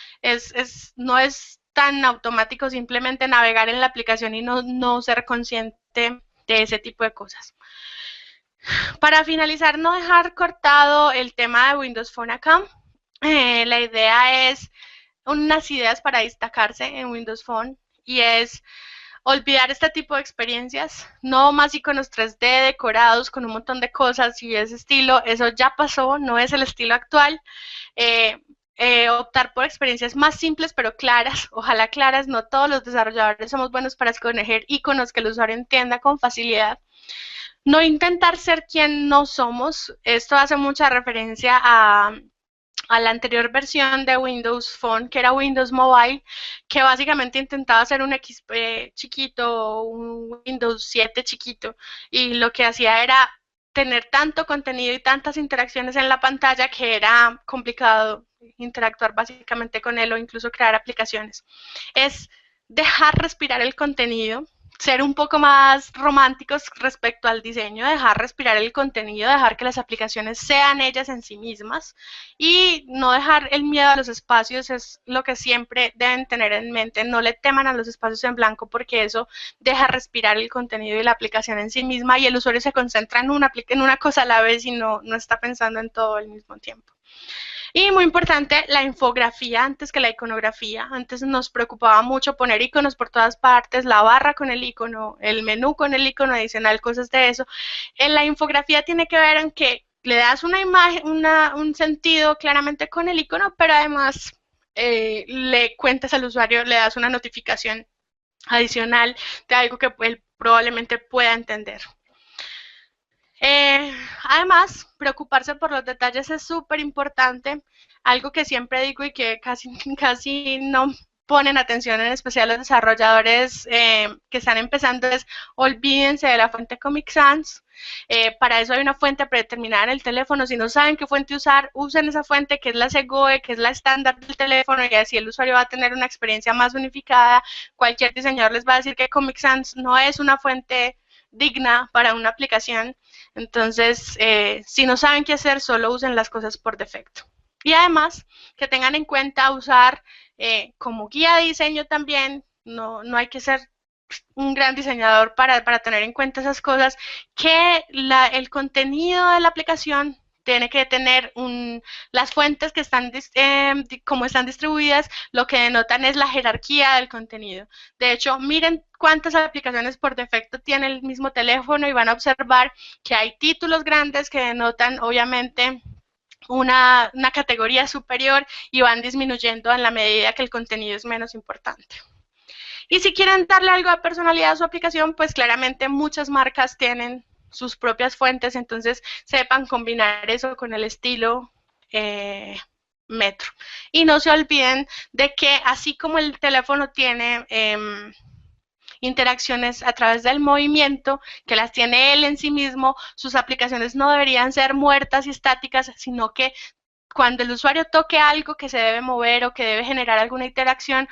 No es tan automático simplemente navegar en la aplicación y no ser consciente de ese tipo de cosas. Para finalizar, no dejar cortado el tema de Windows Phone acá. La idea es unas ideas para destacarse en Windows Phone y es olvidar este tipo de experiencias, no más iconos 3D decorados con un montón de cosas y ese estilo, eso ya pasó, no es el estilo actual. Optar por experiencias más simples pero claras, ojalá claras, no todos los desarrolladores somos buenos para escoger iconos que el usuario entienda con facilidad. No intentar ser quien no somos, esto hace mucha referencia a la anterior versión de Windows Phone, que era Windows Mobile, que básicamente intentaba hacer un XP chiquito, un Windows 7 chiquito, y lo que hacía era tener tanto contenido y tantas interacciones en la pantalla que era complicado interactuar básicamente con él o incluso crear aplicaciones. Es dejar respirar el contenido, ser un poco más románticos respecto al diseño, dejar respirar el contenido, dejar que las aplicaciones sean ellas en sí mismas y no dejar el miedo a los espacios es lo que siempre deben tener en mente. No le teman a los espacios en blanco porque eso deja respirar el contenido y la aplicación en sí misma y el usuario se concentra en una cosa a la vez y no está pensando en todo al mismo tiempo. Y muy importante, la infografía antes que la iconografía. Antes nos preocupaba mucho poner iconos por todas partes, la barra con el icono, el menú con el icono adicional, cosas de eso. En la infografía tiene que ver en que le das una imagen, un sentido claramente con el icono, pero además le cuentas al usuario, le das una notificación adicional de algo que él probablemente pueda entender. Además, preocuparse por los detalles es súper importante, algo que siempre digo y que casi no ponen atención, en especial los desarrolladores que están empezando, es olvídense de la fuente Comic Sans. Para eso hay una fuente predeterminada en el teléfono. Si no saben qué fuente usar, usen esa fuente que es la SEGOE, que es la estándar del teléfono, y así el usuario va a tener una experiencia más unificada. Cualquier diseñador les va a decir que Comic Sans no es una fuente digna para una aplicación. Entonces, si no saben qué hacer, solo usen las cosas por defecto. Y además, que tengan en cuenta usar como guía de diseño también, no hay que ser un gran diseñador para tener en cuenta esas cosas, que el contenido de la aplicación tiene que tener las fuentes que están, como están distribuidas, lo que denotan es la jerarquía del contenido. De hecho, miren cuántas aplicaciones por defecto tiene el mismo teléfono y van a observar que hay títulos grandes que denotan, obviamente, una categoría superior y van disminuyendo en la medida que el contenido es menos importante. Y si quieren darle algo de personalidad a su aplicación, pues claramente muchas marcas tienen sus propias fuentes, entonces sepan combinar eso con el estilo Metro. Y no se olviden de que así como el teléfono tiene interacciones a través del movimiento, que las tiene él en sí mismo, sus aplicaciones no deberían ser muertas y estáticas, sino que cuando el usuario toque algo que se debe mover o que debe generar alguna interacción,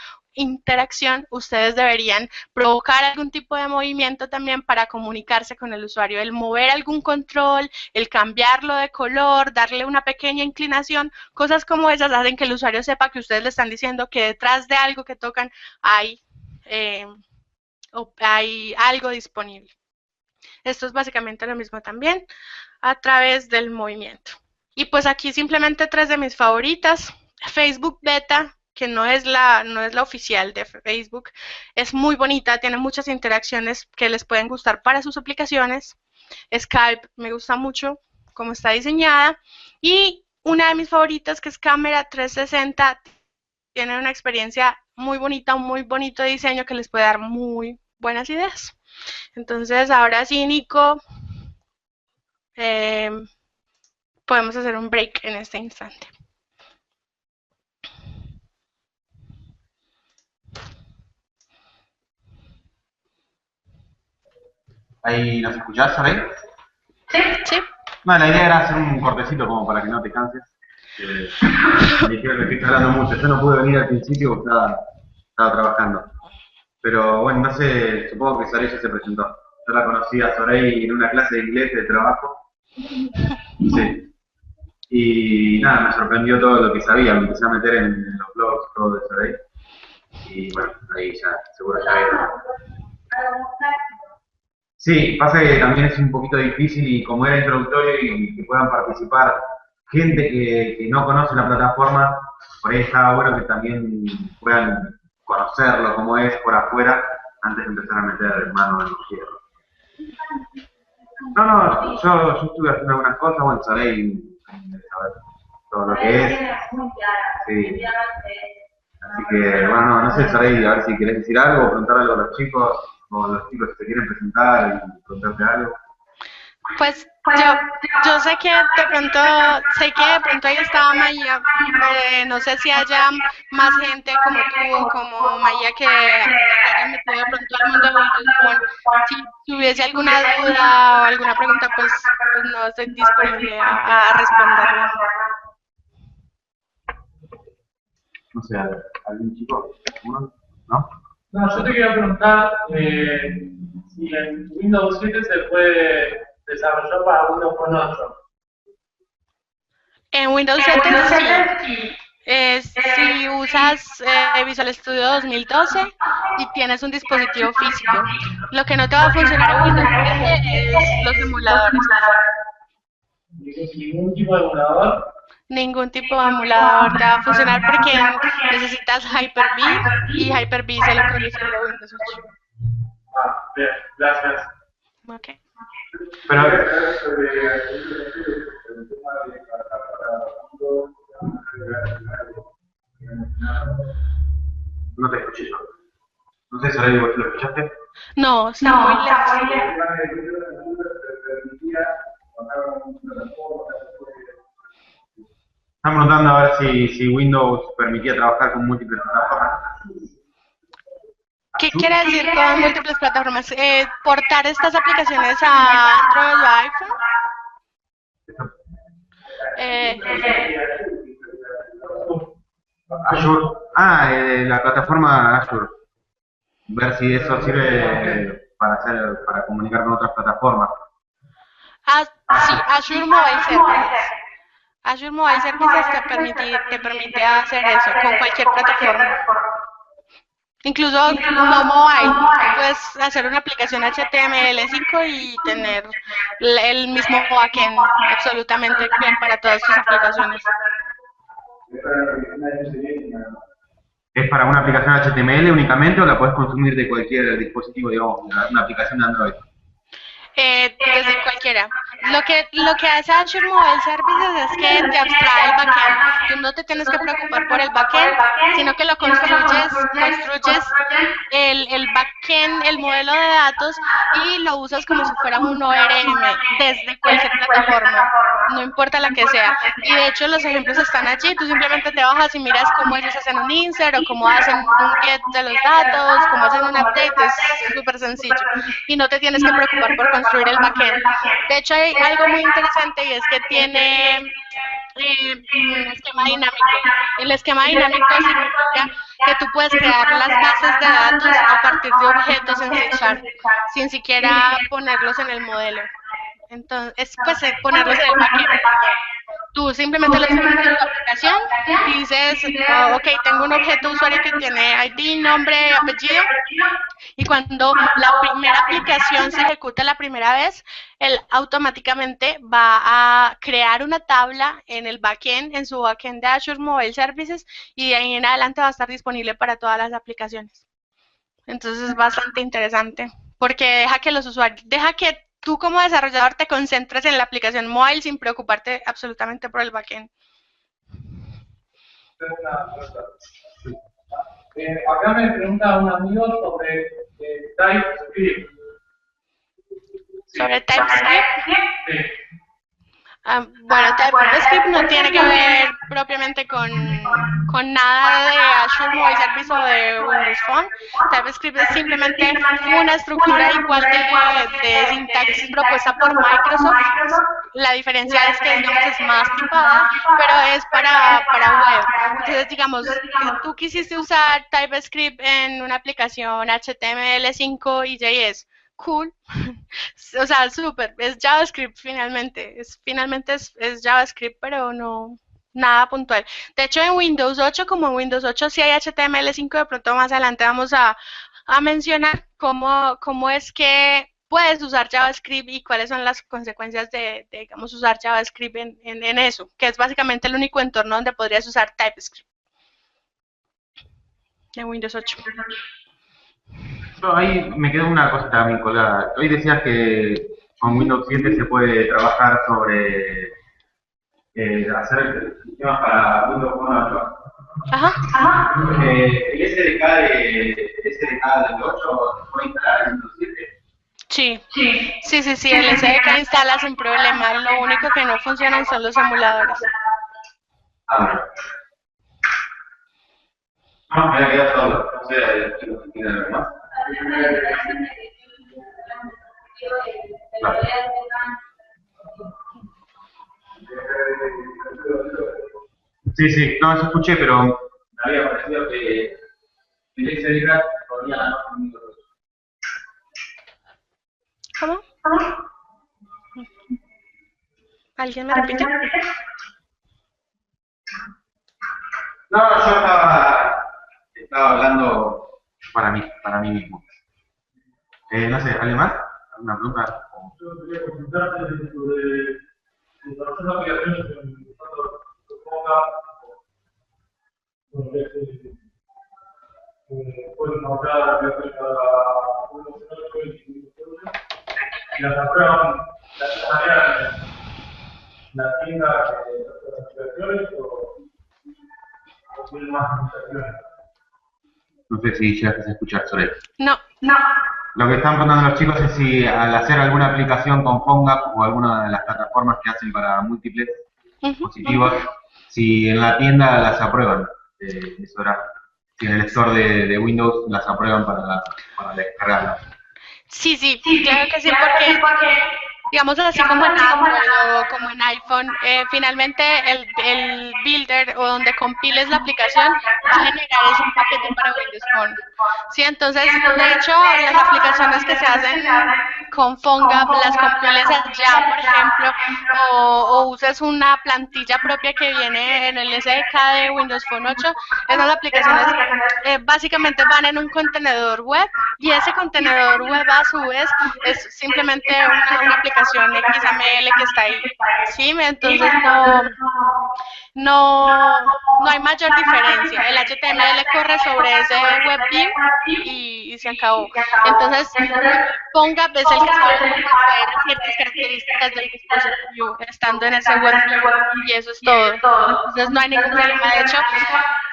ustedes deberían provocar algún tipo de movimiento también para comunicarse con el usuario, el mover algún control, el cambiarlo de color, darle una pequeña inclinación, cosas como esas hacen que el usuario sepa que ustedes le están diciendo que detrás de algo que tocan hay algo disponible. Esto es básicamente lo mismo también a través del movimiento. Y pues aquí simplemente 3 de mis favoritas. Facebook Beta, que no es la oficial de Facebook, es muy bonita, tiene muchas interacciones que les pueden gustar para sus aplicaciones. Skype me gusta mucho, como está diseñada. Y una de mis favoritas, que es Cámara 360, tiene una experiencia muy bonita, un muy bonito diseño que les puede dar muy buenas ideas. Entonces, ahora sí, Nico, eh, podemos hacer un break en este instante. ¿Ahí nos escuchás, Saray? Sí. No, la idea era hacer un cortecito como para que no te canses. Me dijeron que estoy hablando mucho. Yo no pude venir al principio porque estaba trabajando. Pero bueno, no sé, supongo que Saray ya se presentó. Yo la conocí a Saray en una clase de inglés de trabajo. Sí. Y nada, me sorprendió todo lo que sabía. Me empecé a meter en los blogs, todo de Saray. Y bueno, ahí ya, seguro ya vieron. Sí, pasa que también es un poquito difícil y como era introductorio y que puedan participar gente que no conoce la plataforma, por ahí estaba bueno que también puedan conocerlo como es por afuera antes de empezar a meter mano en los hierros. No, yo estuve haciendo algunas cosas, bueno, sabéis saber todo lo que es. Sí. Así que, bueno, no sé, Saray, a ver si querés decir algo, preguntar algo a los chicos, o los chicos que se quieren presentar y preguntarte algo. Pues yo sé que de pronto, ahí estaba Maya, no sé si haya más gente como tú o como Maya que haya metido de pronto al mundo de Windows. Si hubiese alguna duda o alguna pregunta, pues no estoy disponible a responderla. No sé, ¿algún chico? ¿Uno? ¿No? No, yo te quería preguntar si en Windows 7 se puede desarrollar para Windows Phone 8. En Windows 7 sí. Si usas Visual Studio 2012 y tienes un dispositivo físico. Lo que no te va a funcionar en Windows 7 es los emuladores. ¿Ningún tipo de emulador? Ningún tipo de emulador te va a funcionar porque necesitas Hyper-V y Hyper-V se lo producen de Windows 8. Bien, gracias. Ok. Pero, no te escuché yo. No sé, Saray, ¿vos lo escuchaste? No, está muy lejos. Están preguntando a ver si Windows permitía trabajar con múltiples plataformas. ¿Qué quiere decir con múltiples plataformas? ¿Portar estas aplicaciones a Android o iPhone? Azure. La plataforma Azure. Ver si eso sirve para comunicar con otras plataformas. Sí, Azure Mobile Services. Azure Mobile Services te permite hacer eso con cualquier plataforma. Incluso no mobile, puedes hacer una aplicación HTML5 y tener el mismo backend absolutamente bien para todas tus aplicaciones. ¿Es para una aplicación HTML únicamente o la puedes consumir de cualquier dispositivo, digamos, una aplicación de Android? Desde cualquiera. Lo que hace Azure Mobile Services es que te abstrae el backend. Tú no te tienes que preocupar por el backend, sino que lo construyes el backend, el modelo de datos, y lo usas como si fuera un ORM desde cualquier plataforma, no importa la que sea. Y de hecho los ejemplos están allí, tú simplemente te bajas y miras cómo ellos hacen un insert o cómo hacen un get de los datos, cómo hacen un update, es súper sencillo. Y no te tienes que preocupar por construir el backend. De hecho hay algo muy interesante y es que tiene un esquema dinámico. El esquema dinámico significa que tú puedes crear las bases de datos a partir de objetos en C# sin siquiera ponerlos en el modelo. Entonces, pues ponerlos en el backend. Tú simplemente lo escribes en tu aplicación, dices, oh, ok, tengo un objeto usuario que tiene ID, nombre, apellido, y cuando la primera aplicación se ejecuta la primera vez, él automáticamente va a crear una tabla en el backend, en su backend de Azure Mobile Services, y de ahí en adelante va a estar disponible para todas las aplicaciones. Entonces es bastante interesante, porque deja que los usuarios, deja que tú como desarrollador te concentres en la aplicación mobile sin preocuparte absolutamente por el backend. Tengo una pregunta. Acá me pregunta un amigo sobre TypeScript. ¿Sobre TypeScript? Sí. Bueno, TypeScript no tiene que ver propiamente con nada de Azure Mobile Service o de Windows Phone. TypeScript es simplemente una estructura igual de sintaxis propuesta por Microsoft. La diferencia es que digamos, es más tipada, pero es para web. Entonces, digamos, tú quisiste usar TypeScript en una aplicación HTML5 y JS. Cool. O sea, súper, es JavaScript finalmente, es JavaScript, pero no, nada puntual. De hecho, en Windows 8, como en Windows 8 sí hay HTML5, de pronto más adelante vamos a mencionar cómo es que puedes usar JavaScript y cuáles son las consecuencias de digamos, usar JavaScript en eso, que es básicamente el único entorno donde podrías usar TypeScript en Windows 8. Ahí me quedó una cosa también colgada. Hoy decías que con Windows 7 se puede trabajar sobre hacer sistemas para Windows Phone 8. Ajá. ¿El SDK del 8 se puede instalar en Windows 7? Sí, el SDK instala sin problema. Lo único que no funcionan son los emuladores. Bueno. No, me había quedado solo. No sé si lo entienden algo más. Claro. Sí, no, eso escuché, pero me había parecido que el SDK podía ganar un Windows 8. ¿Cómo? ¿Alguien me repite? No, yo estaba hablando para mí mismo. No sé, ¿alguien más? ¿Alguna pregunta? Yo quería consultarte sobre desarrollar aplicaciones en Fonga, donde pueden encontrar aplicaciones para Windows 8 y Windows 8 y las aprueban, las tareas en la tienda de las aplicaciones o tienen más aplicaciones. No sé si llegaste a escuchar sobre eso. No. Lo que están preguntando los chicos es si al hacer alguna aplicación con PhoneGap o alguna de las plataformas que hacen para múltiples dispositivos, si en la tienda las aprueban. Eso era, si en el store de Windows las aprueban para descargarlas. Sí, claro que sí, porque digamos así como en Android o como en iPhone, finalmente el builder o donde compiles la aplicación va a generar un paquete para Windows Phone. Sí, entonces, de hecho, las aplicaciones que se hacen con PhoneGap las compiles allá, por ejemplo, o uses una plantilla propia que viene en el SDK de Windows Phone 8, esas aplicaciones básicamente van en un contenedor web y ese contenedor web a su vez es simplemente una aplicación XML que está ahí, ¿sí? Entonces no hay mayor diferencia. El HTML corre sobre ese WebView y se acabó. Entonces, PhoneGap es el que sabe ciertas características del dispositivo estando en ese WebView y eso es todo. Entonces no hay ningún problema. De hecho,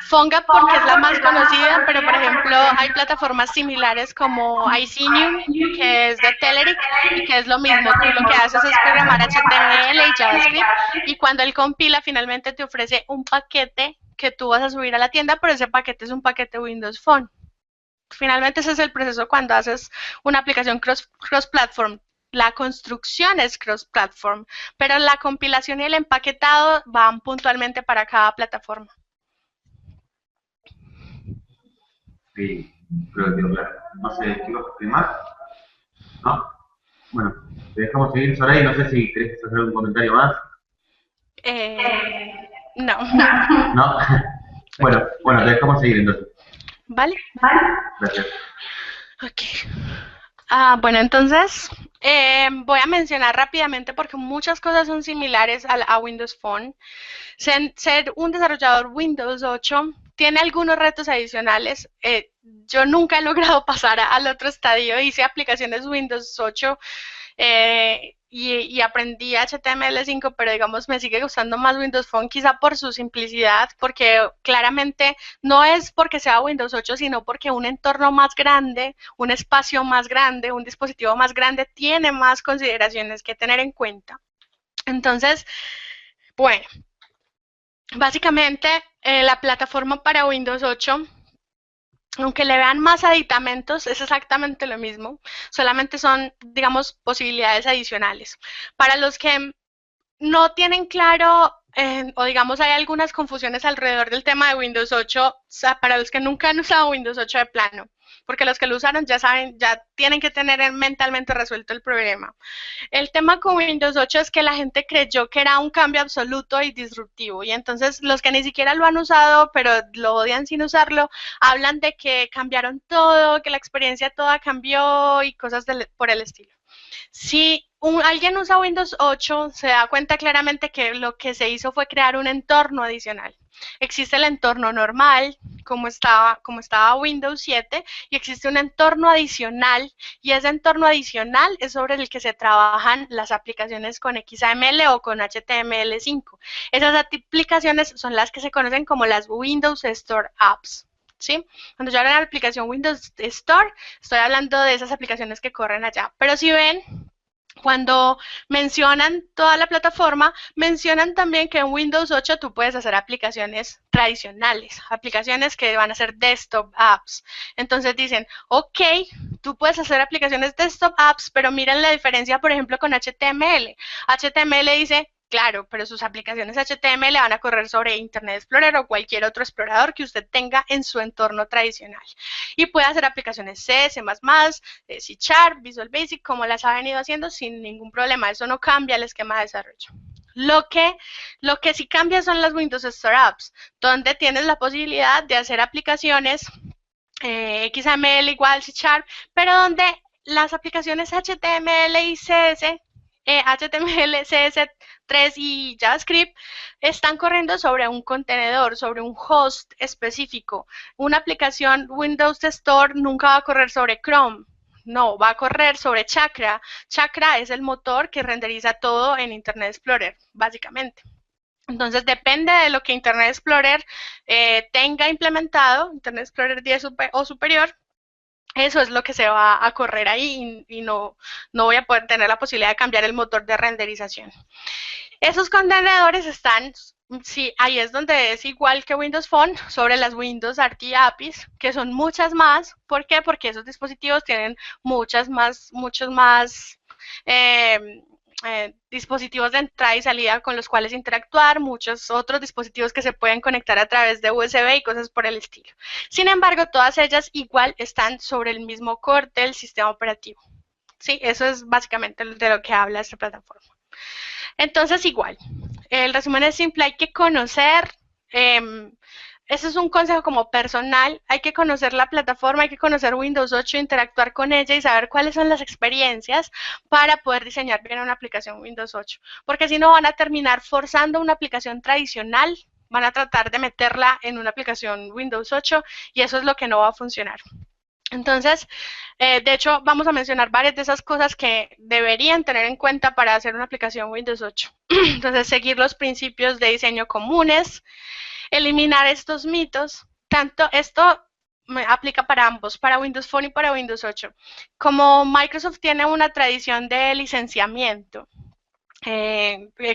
PhoneGap porque es la más conocida, pero por ejemplo hay plataformas similares como iCinium, que es de Telerik y que es lo mismo. Tú lo que haces es programar HTML y JavaScript y cuando él compila finalmente te ofrece un paquete que tú vas a subir a la tienda, pero ese paquete es un paquete Windows Phone. Finalmente ese es el proceso cuando haces una aplicación cross-platform. La construcción es cross-platform, pero la compilación y el empaquetado van puntualmente para cada plataforma. Sí, creo que quedó claro. No sé, chicos, ¿qué más? ¿No? Bueno, te dejamos seguir, Soraya, no sé si querés hacer algún comentario más. No. ¿No? Bueno, te dejamos seguir entonces. ¿Vale? Gracias. Ok. Bueno, entonces voy a mencionar rápidamente porque muchas cosas son similares a Windows Phone. Ser un desarrollador Windows 8 tiene algunos retos adicionales. Yo nunca he logrado pasar al otro estadio. Hice aplicaciones Windows 8 y aprendí HTML5, pero digamos me sigue gustando más Windows Phone quizá por su simplicidad, porque claramente no es porque sea Windows 8, sino porque un entorno más grande, un espacio más grande, un dispositivo más grande tiene más consideraciones que tener en cuenta. Entonces, bueno, básicamente la plataforma para Windows 8, aunque le vean más aditamentos, es exactamente lo mismo, solamente son, digamos, posibilidades adicionales. Para los que no tienen claro, o digamos hay algunas confusiones alrededor del tema de Windows 8, o sea, para los que nunca han usado Windows 8 de plano, porque los que lo usaron ya saben, ya tienen que tener mentalmente resuelto el problema. El tema con Windows 8 es que la gente creyó que era un cambio absoluto y disruptivo, y entonces los que ni siquiera lo han usado, pero lo odian sin usarlo, hablan de que cambiaron todo, que la experiencia toda cambió y cosas por el estilo. Si alguien usa Windows 8, se da cuenta claramente que lo que se hizo fue crear un entorno adicional. Existe el entorno normal, como estaba Windows 7, y existe un entorno adicional, y ese entorno adicional es sobre el que se trabajan las aplicaciones con XAML o con HTML5. Esas aplicaciones son las que se conocen como las Windows Store Apps. ¿Sí? Cuando yo hablo de la aplicación Windows Store, estoy hablando de esas aplicaciones que corren allá. Pero si ven, cuando mencionan toda la plataforma, mencionan también que en Windows 8 tú puedes hacer aplicaciones tradicionales, aplicaciones que van a ser desktop apps. Entonces dicen, ok, tú puedes hacer aplicaciones desktop apps, pero miren la diferencia, por ejemplo, con HTML. HTML dice, claro, pero sus aplicaciones HTML van a correr sobre Internet Explorer o cualquier otro explorador que usted tenga en su entorno tradicional. Y puede hacer aplicaciones C, C++, C Sharp, Visual Basic, como las ha venido haciendo sin ningún problema. Eso no cambia el esquema de desarrollo. Lo que sí cambia son las Windows Store Apps, donde tienes la posibilidad de hacer aplicaciones XML igual C Sharp, pero donde las aplicaciones HTML y CS, HTML, CSS3 y JavaScript están corriendo sobre un contenedor, sobre un host específico. Una aplicación Windows Store nunca va a correr sobre Chrome. No, va a correr sobre Chakra. Chakra es el motor que renderiza todo en Internet Explorer, básicamente. Entonces, depende de lo que Internet Explorer tenga implementado, Internet Explorer 10 o superior, eso es lo que se va a correr ahí y no voy a poder tener la posibilidad de cambiar el motor de renderización. Esos contenedores están, sí, ahí es donde es igual que Windows Phone, sobre las Windows RT APIs, que son muchas más. ¿Por qué? Porque esos dispositivos tienen muchos más dispositivos de entrada y salida con los cuales interactuar, muchos otros dispositivos que se pueden conectar a través de USB y cosas por el estilo. Sin embargo, todas ellas igual están sobre el mismo core del sistema operativo. Sí, eso es básicamente de lo que habla esta plataforma. Entonces, igual, el resumen es simple, hay que conocer, ese es un consejo como personal, hay que conocer la plataforma, hay que conocer Windows 8, interactuar con ella y saber cuáles son las experiencias para poder diseñar bien una aplicación Windows 8. Porque si no van a terminar forzando una aplicación tradicional, van a tratar de meterla en una aplicación Windows 8 y eso es lo que no va a funcionar. Entonces, de hecho, vamos a mencionar varias de esas cosas que deberían tener en cuenta para hacer una aplicación Windows 8. Entonces, seguir los principios de diseño comunes, eliminar estos mitos. Tanto esto me aplica para ambos, para Windows Phone y para Windows 8. Como Microsoft tiene una tradición de licenciamiento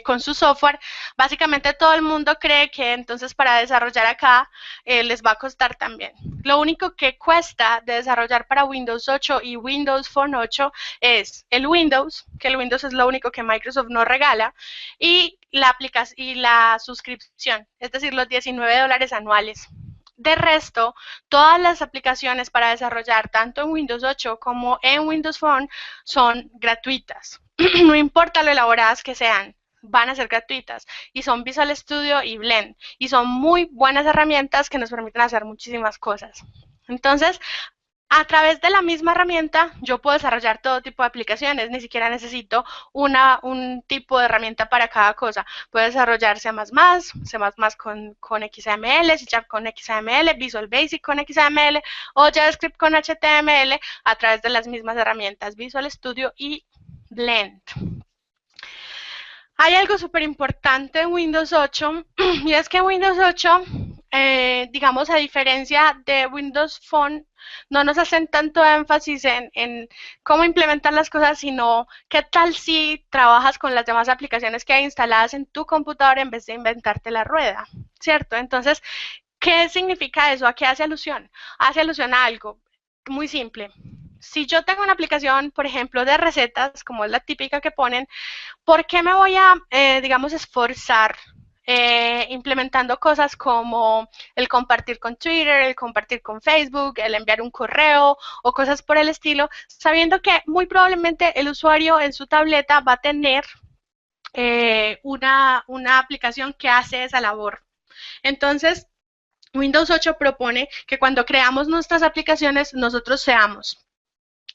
con su software, básicamente todo el mundo cree que entonces para desarrollar acá les va a costar también. Lo único que cuesta de desarrollar para Windows 8 y Windows Phone 8 es el Windows, que el Windows es lo único que Microsoft no regala, y la suscripción, es decir, los $19 anuales. De resto, todas las aplicaciones para desarrollar tanto en Windows 8 como en Windows Phone son gratuitas. No importa lo elaboradas que sean, van a ser gratuitas y son Visual Studio y Blend y son muy buenas herramientas que nos permiten hacer muchísimas cosas. Entonces, a través de la misma herramienta yo puedo desarrollar todo tipo de aplicaciones, ni siquiera necesito un tipo de herramienta para cada cosa. Puedo desarrollar C++, C++ con XML, C Sharp con XML, Visual Basic con XML o JavaScript con HTML a través de las mismas herramientas Visual Studio y Blend. Hay algo súper importante en Windows 8 y es que Windows 8, digamos, a diferencia de Windows Phone, no nos hacen tanto énfasis en cómo implementar las cosas, sino qué tal si trabajas con las demás aplicaciones que hay instaladas en tu computadora en vez de inventarte la rueda, ¿cierto? Entonces, ¿qué significa eso? ¿A qué hace alusión? Hace alusión a algo muy simple. Si yo tengo una aplicación, por ejemplo, de recetas, como es la típica que ponen, ¿por qué me voy a, digamos, esforzar implementando cosas como el compartir con Twitter, el compartir con Facebook, el enviar un correo o cosas por el estilo, sabiendo que muy probablemente el usuario en su tableta va a tener una aplicación que hace esa labor? Entonces, Windows 8 propone que cuando creamos nuestras aplicaciones, nosotros seamos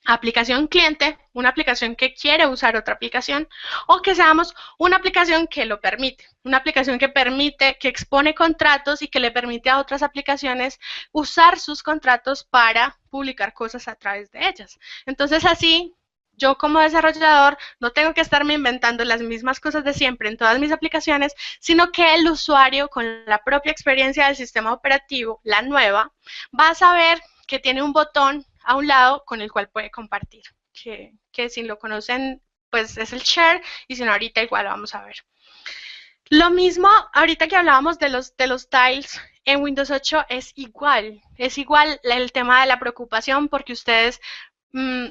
aplicación cliente, una aplicación que quiere usar otra aplicación, o que seamos una aplicación que lo permite, una aplicación que permite, que expone contratos y que le permite a otras aplicaciones usar sus contratos para publicar cosas a través de ellas. Entonces, así, yo como desarrollador no tengo que estarme inventando las mismas cosas de siempre en todas mis aplicaciones, sino que el usuario, con la propia experiencia del sistema operativo, la nueva, va a saber que tiene un botón a un lado con el cual puede compartir, que si lo conocen, pues es el share, y si no, ahorita igual lo vamos a ver. Lo mismo, ahorita que hablábamos de los tiles, en Windows 8 es igual el tema de la preocupación, porque ustedes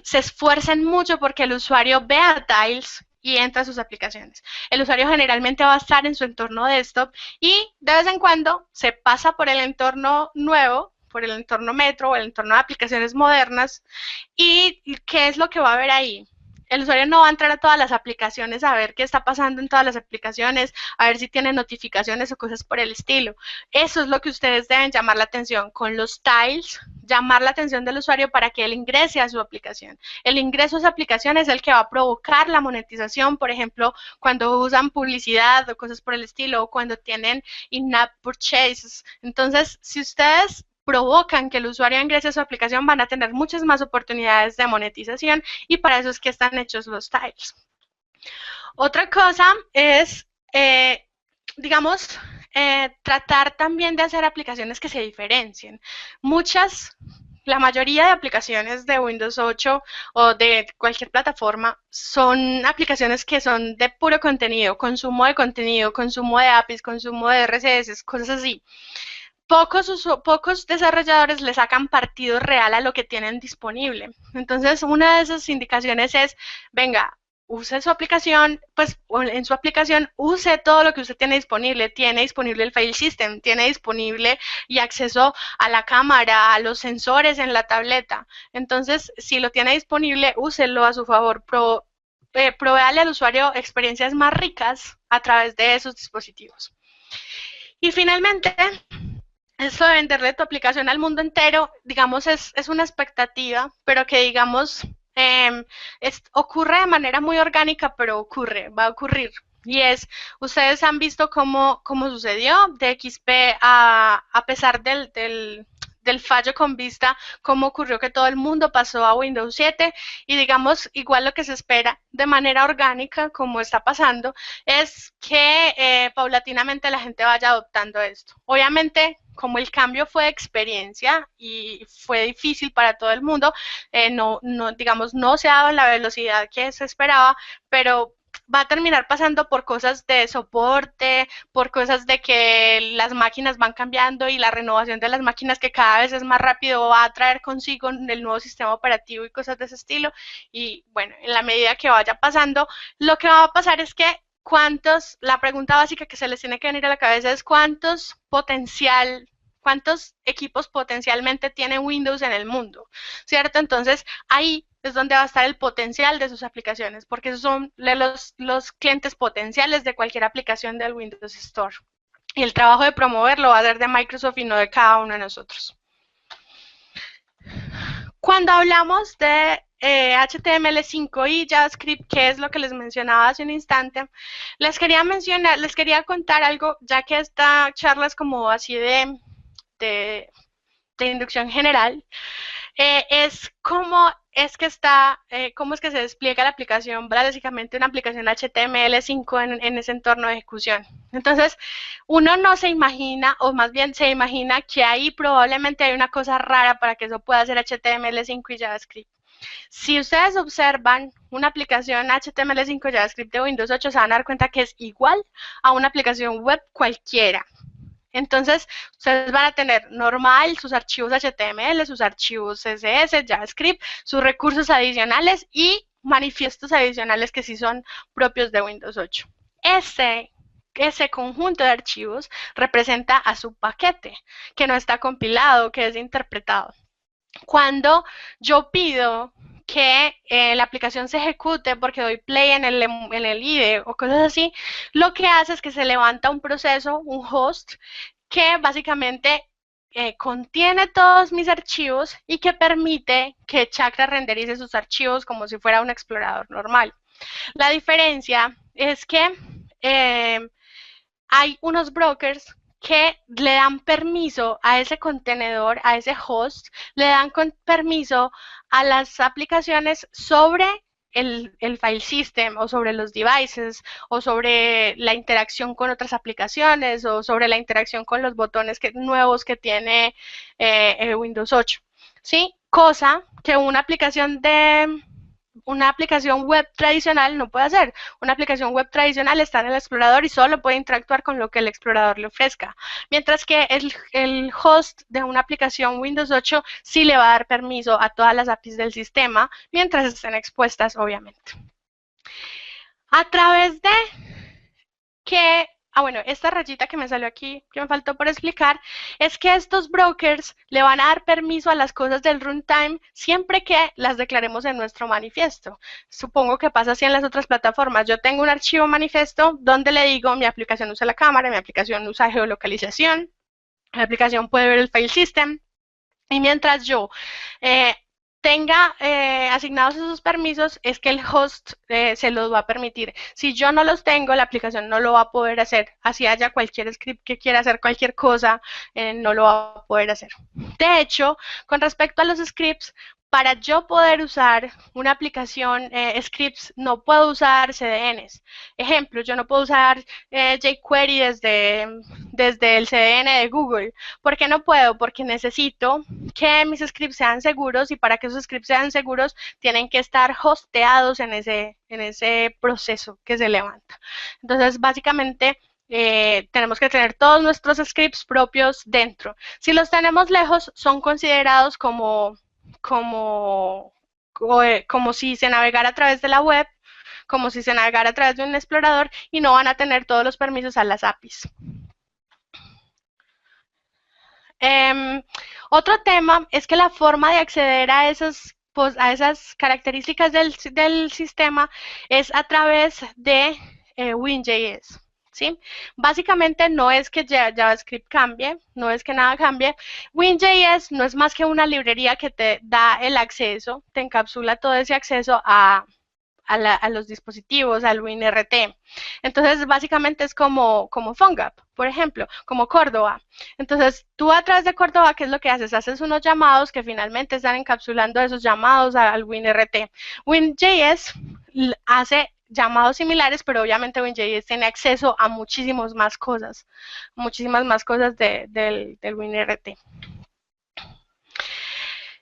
se esfuercen mucho porque el usuario vea tiles y entra a sus aplicaciones. El usuario generalmente va a estar en su entorno desktop y de vez en cuando se pasa por el entorno nuevo, por el entorno Metro o el entorno de aplicaciones modernas. ¿Y qué es lo que va a ver ahí? El usuario no va a entrar a todas las aplicaciones a ver qué está pasando en todas las aplicaciones, a ver si tiene notificaciones o cosas por el estilo. Eso es lo que ustedes deben llamar la atención con los tiles, llamar la atención del usuario para que él ingrese a su aplicación. El ingreso a esa aplicación es el que va a provocar la monetización, por ejemplo, cuando usan publicidad o cosas por el estilo, o cuando tienen in-app purchases. Entonces, si ustedes provocan que el usuario ingrese a su aplicación, van a tener muchas más oportunidades de monetización, y para eso es que están hechos los tiles. Otra cosa es, digamos, tratar también de hacer aplicaciones que se diferencien. La mayoría de aplicaciones de Windows 8 o de cualquier plataforma son aplicaciones que son de puro contenido, consumo de APIs, consumo de RCS, cosas así. Pocos desarrolladores le sacan partido real a lo que tienen disponible. Entonces, una de esas indicaciones es, venga, use su aplicación, pues en su aplicación use todo lo que usted tiene disponible el file system, tiene disponible y acceso a la cámara, a los sensores en la tableta. Entonces, si lo tiene disponible, úselo a su favor, provéale al usuario experiencias más ricas a través de esos dispositivos. Y finalmente, esto de venderle tu aplicación al mundo entero, digamos, es una expectativa, pero que, digamos, ocurre de manera muy orgánica, pero va a ocurrir. Y es, ustedes han visto cómo sucedió de XP a pesar del fallo con Vista, cómo ocurrió que todo el mundo pasó a Windows 7, y digamos, igual lo que se espera de manera orgánica, como está pasando, es que paulatinamente la gente vaya adoptando esto. Obviamente, como el cambio fue de experiencia y fue difícil para todo el mundo, digamos, no se ha dado en la velocidad que se esperaba, pero va a terminar pasando por cosas de soporte, por cosas de que las máquinas van cambiando y la renovación de las máquinas, que cada vez es más rápido, va a traer consigo el nuevo sistema operativo y cosas de ese estilo. Y bueno, en la medida que vaya pasando, lo que va a pasar es que la pregunta básica que se les tiene que venir a la cabeza es ¿cuántos equipos potencialmente tiene Windows en el mundo? ¿Cierto? Entonces, ahí es donde va a estar el potencial de sus aplicaciones, porque esos son los clientes potenciales de cualquier aplicación del Windows Store. Y el trabajo de promoverlo va a ser de Microsoft y no de cada uno de nosotros. Cuando hablamos de HTML5 y JavaScript, que es lo que les mencionaba hace un instante, les quería contar algo, ya que esta charla es como así de inducción general. Es cómo es que está, cómo es que se despliega la aplicación, básicamente una aplicación HTML5 en ese entorno de ejecución. Entonces, uno no se imagina, o más bien se imagina que ahí probablemente hay una cosa rara para que eso pueda ser HTML5 y JavaScript. Si ustedes observan una aplicación HTML5 JavaScript de Windows 8, se van a dar cuenta que es igual a una aplicación web cualquiera. Entonces, ustedes van a tener normal sus archivos HTML, sus archivos CSS, JavaScript, sus recursos adicionales y manifiestos adicionales que sí son propios de Windows 8. Ese conjunto de archivos representa a su paquete, que no está compilado, que es interpretado. Cuando yo pido que la aplicación se ejecute porque doy play en el IDE o cosas así, lo que hace es que se levanta un proceso, un host, que básicamente contiene todos mis archivos y que permite que Chakra renderice sus archivos como si fuera un explorador normal. La diferencia es que hay unos brokers que le dan permiso a ese contenedor, a ese host, le dan permiso a las aplicaciones sobre el file system o sobre los devices o sobre la interacción con otras aplicaciones o sobre la interacción con los botones nuevos que tiene Windows 8, ¿sí? Cosa que una aplicación web tradicional no puede hacer. Una aplicación web tradicional está en el explorador y solo puede interactuar con lo que el explorador le ofrezca. Mientras que el host de una aplicación Windows 8 sí le va a dar permiso a todas las APIs del sistema, mientras estén expuestas, obviamente. A través de que bueno, esta rayita que me salió aquí, que me faltó por explicar, es que estos brokers le van a dar permiso a las cosas del runtime siempre que las declaremos en nuestro manifiesto. Supongo que pasa así en las otras plataformas. Yo tengo un archivo manifiesto donde le digo mi aplicación usa la cámara, mi aplicación usa geolocalización, mi aplicación puede ver el file system, y mientras yo tenga asignados esos permisos, es que el host se los va a permitir. Si yo no los tengo, la aplicación no lo va a poder hacer. Así haya cualquier script que quiera hacer cualquier cosa, no lo va a poder hacer. De hecho, con respecto a los scripts, para yo poder usar una aplicación scripts, no puedo usar CDNs. Ejemplo, yo no puedo usar jQuery desde el CDN de Google. ¿Por qué no puedo? Porque necesito que mis scripts sean seguros y para que esos scripts sean seguros tienen que estar hosteados en ese proceso que se levanta. Entonces, básicamente, tenemos que tener todos nuestros scripts propios dentro. Si los tenemos lejos, son considerados como si se navegara a través de la web, como si se navegara a través de un explorador y no van a tener todos los permisos a las APIs. Otro tema es que la forma de acceder a esas características del sistema es a través de WinJS. ¿Sí? Básicamente no es que JavaScript cambie, no es que nada cambie. WinJS no es más que una librería que te da el acceso, te encapsula todo ese acceso a los dispositivos, al WinRT. Entonces, básicamente es como PhoneGap, por ejemplo, como Córdoba. Entonces, tú a través de Córdoba, ¿qué es lo que haces? Haces unos llamados que finalmente están encapsulando esos llamados al WinRT. WinJS hace llamados similares, pero obviamente WinJS tiene acceso a muchísimas más cosas del WinRT.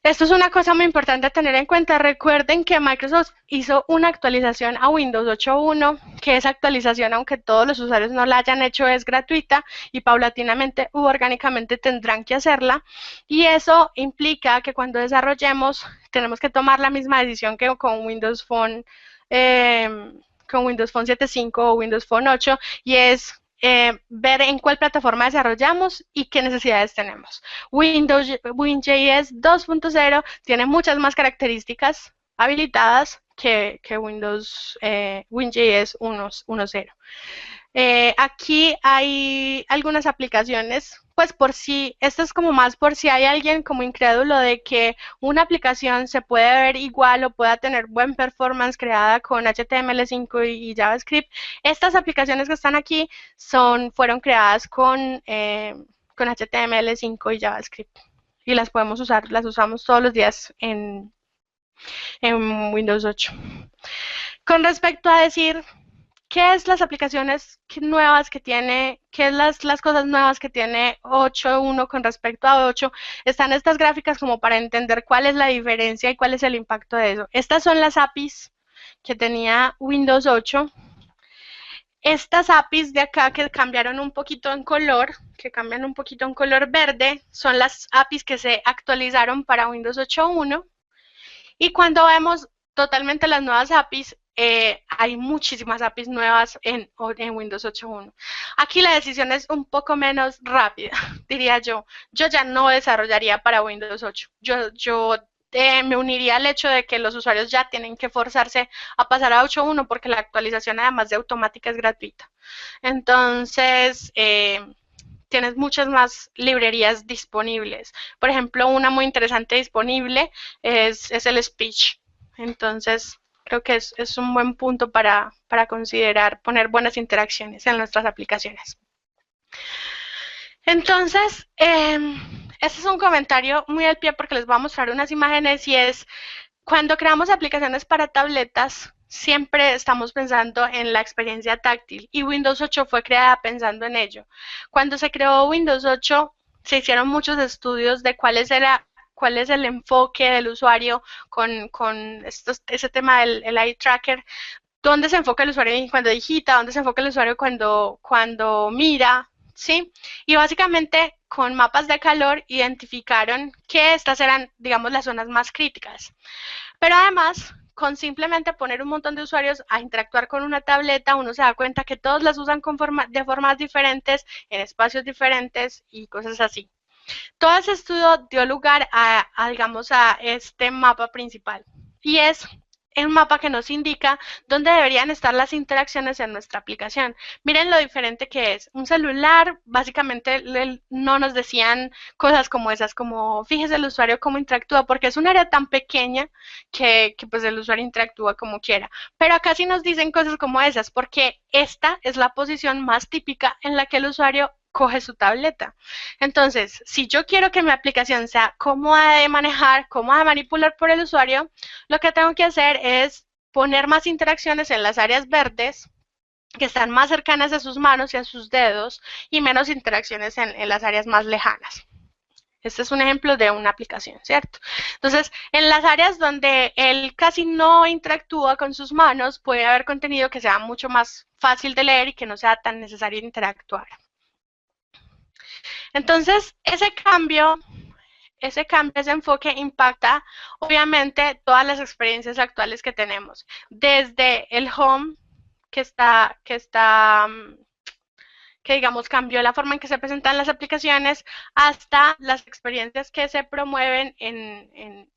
Esto es una cosa muy importante a tener en cuenta. Recuerden que Microsoft hizo una actualización a Windows 8.1, que esa actualización, aunque todos los usuarios no la hayan hecho, es gratuita y paulatinamente u orgánicamente tendrán que hacerla. Y eso implica que cuando desarrollemos tenemos que tomar la misma decisión que con Windows Phone 7.5 o Windows Phone 8, y es ver en cuál plataforma desarrollamos y qué necesidades tenemos. WinJS 2.0 tiene muchas más características habilitadas que WinJS 1.0. Aquí hay algunas aplicaciones, pues por si, esto es como más por si hay alguien como incrédulo de que una aplicación se puede ver igual o pueda tener buen performance creada con HTML5 y JavaScript. Estas aplicaciones que están aquí fueron creadas con HTML5 y JavaScript. y las podemos usar, las usamos todos los días en Windows 8. Con respecto a decir qué es las aplicaciones nuevas que tiene, qué es las cosas nuevas que tiene 8.1 con respecto a 8, están estas gráficas como para entender cuál es la diferencia y cuál es el impacto de eso. Estas son las APIs que tenía Windows 8. Estas APIs de acá que cambiaron un poquito en color, que cambian un poquito en color verde, son las APIs que se actualizaron para Windows 8.1. Y cuando vemos totalmente las nuevas APIs, hay muchísimas APIs nuevas en Windows 8.1. Aquí la decisión es un poco menos rápida, diría yo. Yo ya no desarrollaría para Windows 8. Yo me uniría al hecho de que los usuarios ya tienen que forzarse a pasar a 8.1 porque la actualización, además de automática, es gratuita. Entonces, tienes muchas más librerías disponibles. Por ejemplo, una muy interesante disponible es el Speech. Entonces, creo que es un buen punto para considerar poner buenas interacciones en nuestras aplicaciones. Entonces, este es un comentario muy al pie porque les voy a mostrar unas imágenes y es, cuando creamos aplicaciones para tabletas, siempre estamos pensando en la experiencia táctil y Windows 8 fue creada pensando en ello. Cuando se creó Windows 8, se hicieron muchos estudios de cuál es el enfoque del usuario con ese tema del eye tracker, dónde se enfoca el usuario cuando digita, dónde se enfoca el usuario cuando mira, ¿sí? Y básicamente con mapas de calor identificaron que estas eran, digamos, las zonas más críticas. Pero además, con simplemente poner un montón de usuarios a interactuar con una tableta, uno se da cuenta que todos las usan de formas diferentes, en espacios diferentes y cosas así. Todo ese estudio dio lugar digamos, a este mapa principal. Y es un mapa que nos indica dónde deberían estar las interacciones en nuestra aplicación. Miren lo diferente que es. Un celular, básicamente no nos decían cosas como esas, como fíjese el usuario cómo interactúa, porque es un área tan pequeña que pues el usuario interactúa como quiera. Pero acá sí nos dicen cosas como esas, porque esta es la posición más típica en la que el usuario coge su tableta. Entonces, si yo quiero que mi aplicación sea cómoda de manejar, cómoda de manipular por el usuario, lo que tengo que hacer es poner más interacciones en las áreas verdes que están más cercanas a sus manos y a sus dedos y menos interacciones en las áreas más lejanas. Este es un ejemplo de una aplicación, ¿cierto? Entonces, en las áreas donde él casi no interactúa con sus manos, puede haber contenido que sea mucho más fácil de leer y que no sea tan necesario interactuar. Entonces, ese cambio, ese enfoque impacta obviamente todas las experiencias actuales que tenemos, desde el home que digamos cambió la forma en que se presentan las aplicaciones, hasta las experiencias que se promueven en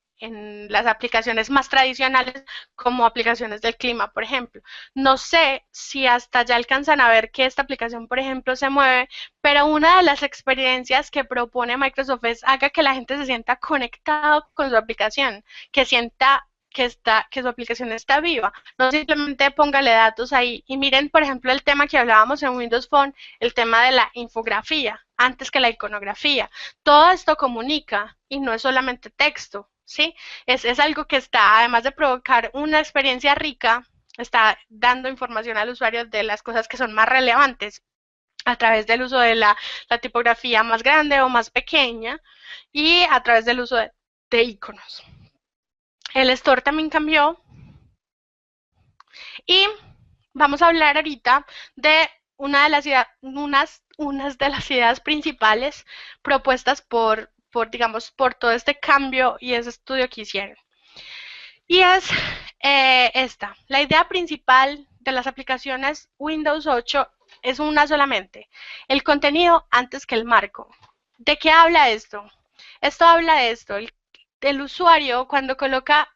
las aplicaciones más tradicionales, como aplicaciones del clima, por ejemplo. No sé si hasta ya alcanzan a ver que esta aplicación, por ejemplo, se mueve, pero una de las experiencias que propone Microsoft es haga que la gente se sienta conectado con su aplicación, que sienta que su aplicación está viva, no simplemente póngale datos ahí. Y miren, por ejemplo, el tema que hablábamos en Windows Phone, el tema de la infografía, antes que la iconografía. Todo esto comunica y no es solamente texto, ¿sí? Es algo que está, además de provocar una experiencia rica, está dando información al usuario de las cosas que son más relevantes a través del uso de la tipografía más grande o más pequeña y a través del uso de iconos. El store también cambió y vamos a hablar ahorita de unas de las ideas principales propuestas por todo este cambio y ese estudio que hicieron. Y es esta. La idea principal de las aplicaciones Windows 8 es una solamente: el contenido antes que el marco. ¿De qué habla esto? Esto habla de esto. El usuario,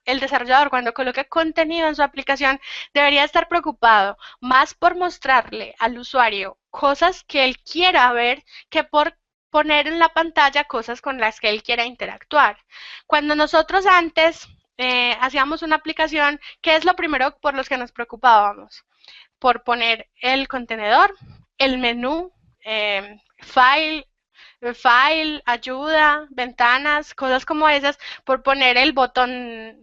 el desarrollador, cuando coloca contenido en su aplicación, debería estar preocupado más por mostrarle al usuario cosas que él quiera ver que por poner en la pantalla cosas con las que él quiera interactuar. Cuando nosotros antes hacíamos una aplicación, ¿qué es lo primero por los que nos preocupábamos? Por poner el contenedor, el menú, file, file, ayuda, ventanas, cosas como esas, por poner el botón,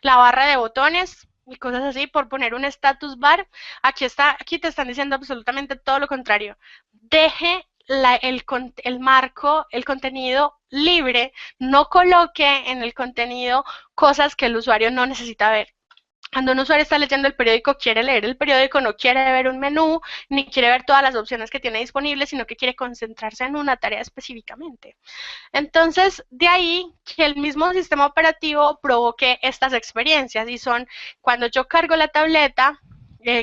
la barra de botones y cosas así, por poner un status bar. Aquí te están diciendo absolutamente todo lo contrario. Deje el marco, el contenido libre, no coloque en el contenido cosas que el usuario no necesita ver. Cuando un usuario está leyendo el periódico, quiere leer el periódico, no quiere ver un menú, ni quiere ver todas las opciones que tiene disponibles, sino que quiere concentrarse en una tarea específicamente. Entonces, de ahí que el mismo sistema operativo provoque estas experiencias y son cuando yo cargo la tableta,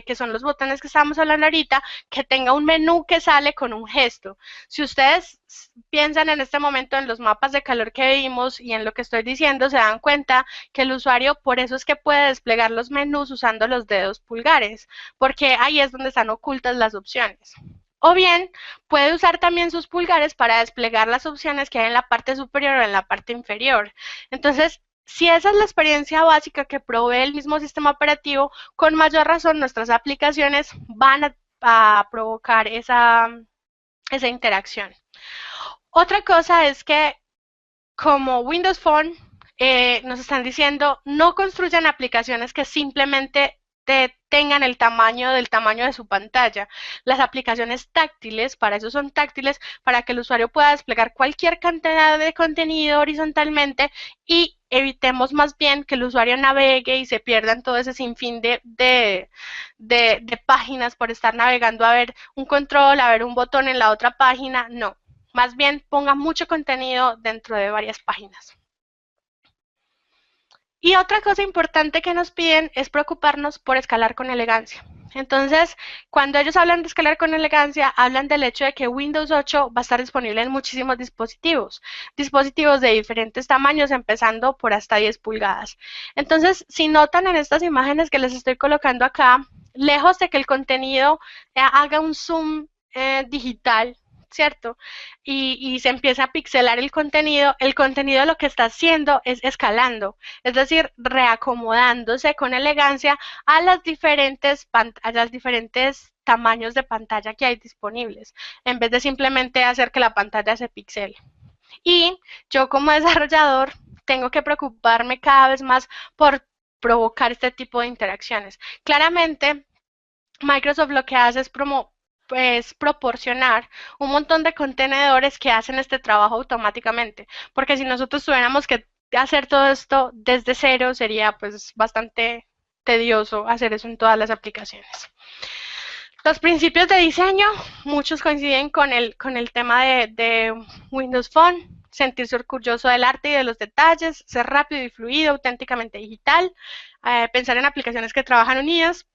que son los botones que estábamos hablando ahorita, que tenga un menú que sale con un gesto. Si ustedes piensan en este momento en los mapas de calor que vimos y en lo que estoy diciendo, se dan cuenta que el usuario por eso es que puede desplegar los menús usando los dedos pulgares, porque ahí es donde están ocultas las opciones. O bien, puede usar también sus pulgares para desplegar las opciones que hay en la parte superior o en la parte inferior. Entonces, si esa es la experiencia básica que provee el mismo sistema operativo, con mayor razón nuestras aplicaciones van a provocar esa interacción. Otra cosa es que como Windows Phone nos están diciendo no construyan aplicaciones que simplemente tengan el tamaño de su pantalla. Las aplicaciones táctiles, para eso son táctiles, para que el usuario pueda desplegar cualquier cantidad de contenido horizontalmente y evitemos más bien que el usuario navegue y se pierda en todo ese sinfín de páginas por estar navegando a ver un control, a ver un botón en la otra página. No, más bien ponga mucho contenido dentro de varias páginas. Y otra cosa importante que nos piden es preocuparnos por escalar con elegancia. Entonces, cuando ellos hablan de escalar con elegancia, hablan del hecho de que Windows 8 va a estar disponible en muchísimos dispositivos de diferentes tamaños, empezando por hasta 10 pulgadas. Entonces, si notan en estas imágenes que les estoy colocando acá, lejos de que el contenido haga un zoom digital, ¿cierto? Y se empieza a pixelar el contenido lo que está haciendo es escalando, es decir, reacomodándose con elegancia a los diferentes tamaños de pantalla que hay disponibles, en vez de simplemente hacer que la pantalla se pixele. Y yo como desarrollador tengo que preocuparme cada vez más por provocar este tipo de interacciones. Claramente, Microsoft lo que hace es proporcionar un montón de contenedores que hacen este trabajo automáticamente, porque si nosotros tuviéramos que hacer todo esto desde cero, sería pues bastante tedioso hacer eso en todas las aplicaciones. Los principios de diseño, muchos coinciden con el tema de Windows Phone, sentirse orgulloso del arte y de los detalles, ser rápido y fluido, auténticamente digital, pensar en aplicaciones que trabajan unidas,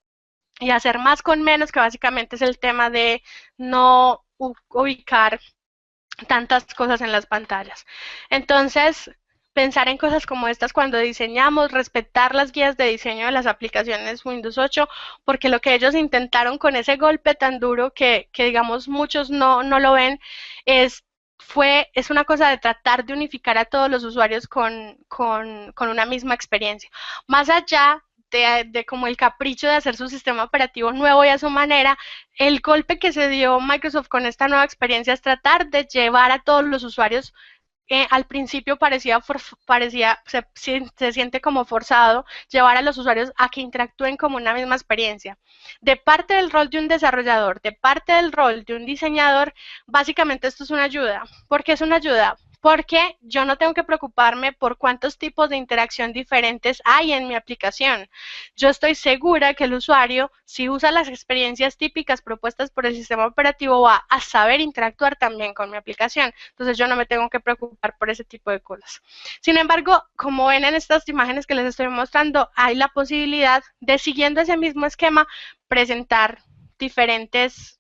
y hacer más con menos, que básicamente es el tema de no ubicar tantas cosas en las pantallas. Entonces, pensar en cosas como estas cuando diseñamos, respetar las guías de diseño de las aplicaciones Windows 8, porque lo que ellos intentaron con ese golpe tan duro que digamos muchos no lo ven, es una cosa de tratar de unificar a todos los usuarios con una misma experiencia. Más allá de como el capricho de hacer su sistema operativo nuevo y a su manera, el golpe que se dio Microsoft con esta nueva experiencia es tratar de llevar a todos los usuarios. Al principio se siente como forzado llevar a los usuarios a que interactúen como una misma experiencia. De parte del rol de un desarrollador, de parte del rol de un diseñador, básicamente esto es una ayuda. ¿Por qué es una ayuda? Porque yo no tengo que preocuparme por cuántos tipos de interacción diferentes hay en mi aplicación. Yo estoy segura que el usuario, si usa las experiencias típicas propuestas por el sistema operativo, va a saber interactuar también con mi aplicación. Entonces yo no me tengo que preocupar por ese tipo de cosas. Sin embargo, como ven en estas imágenes que les estoy mostrando, hay la posibilidad de, siguiendo ese mismo esquema, presentar diferentes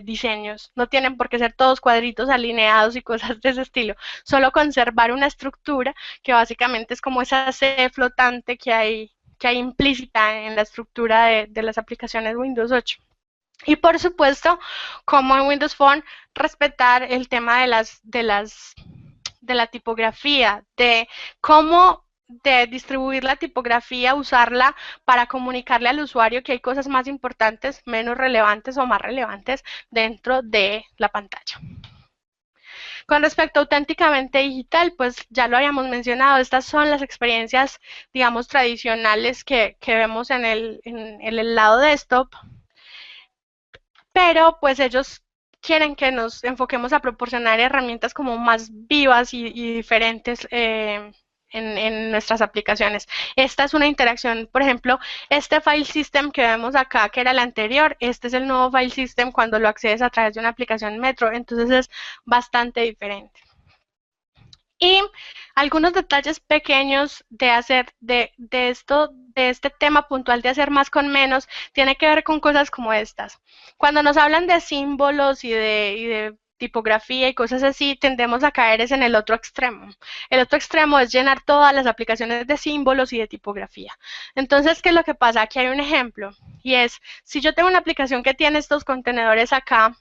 diseños. No tienen por qué ser todos cuadritos alineados y cosas de ese estilo. Solo conservar una estructura que básicamente es como esa C flotante que hay implícita en la estructura de las aplicaciones Windows 8. Y por supuesto, como en Windows Phone, respetar el tema de la tipografía, de cómo de distribuir la tipografía, usarla para comunicarle al usuario que hay cosas más importantes, menos relevantes o más relevantes dentro de la pantalla. Con respecto a auténticamente digital, pues ya lo habíamos mencionado, estas son las experiencias, digamos, tradicionales que vemos en el lado desktop, pero pues ellos quieren que nos enfoquemos a proporcionar herramientas como más vivas y diferentes en nuestras aplicaciones. Esta es una interacción, por ejemplo, este file system que vemos acá, que era el anterior, este es el nuevo file system cuando lo accedes a través de una aplicación Metro, entonces es bastante diferente. Y algunos detalles pequeños de hacer de este tema puntual de hacer más con menos, tiene que ver con cosas como estas. Cuando nos hablan de símbolos y de tipografía y cosas así, tendemos a caer es en el otro extremo. El otro extremo es llenar todas las aplicaciones de símbolos y de tipografía. Entonces, ¿qué es lo que pasa? Aquí hay un ejemplo, y es, si yo tengo una aplicación que tiene estos contenedores acá,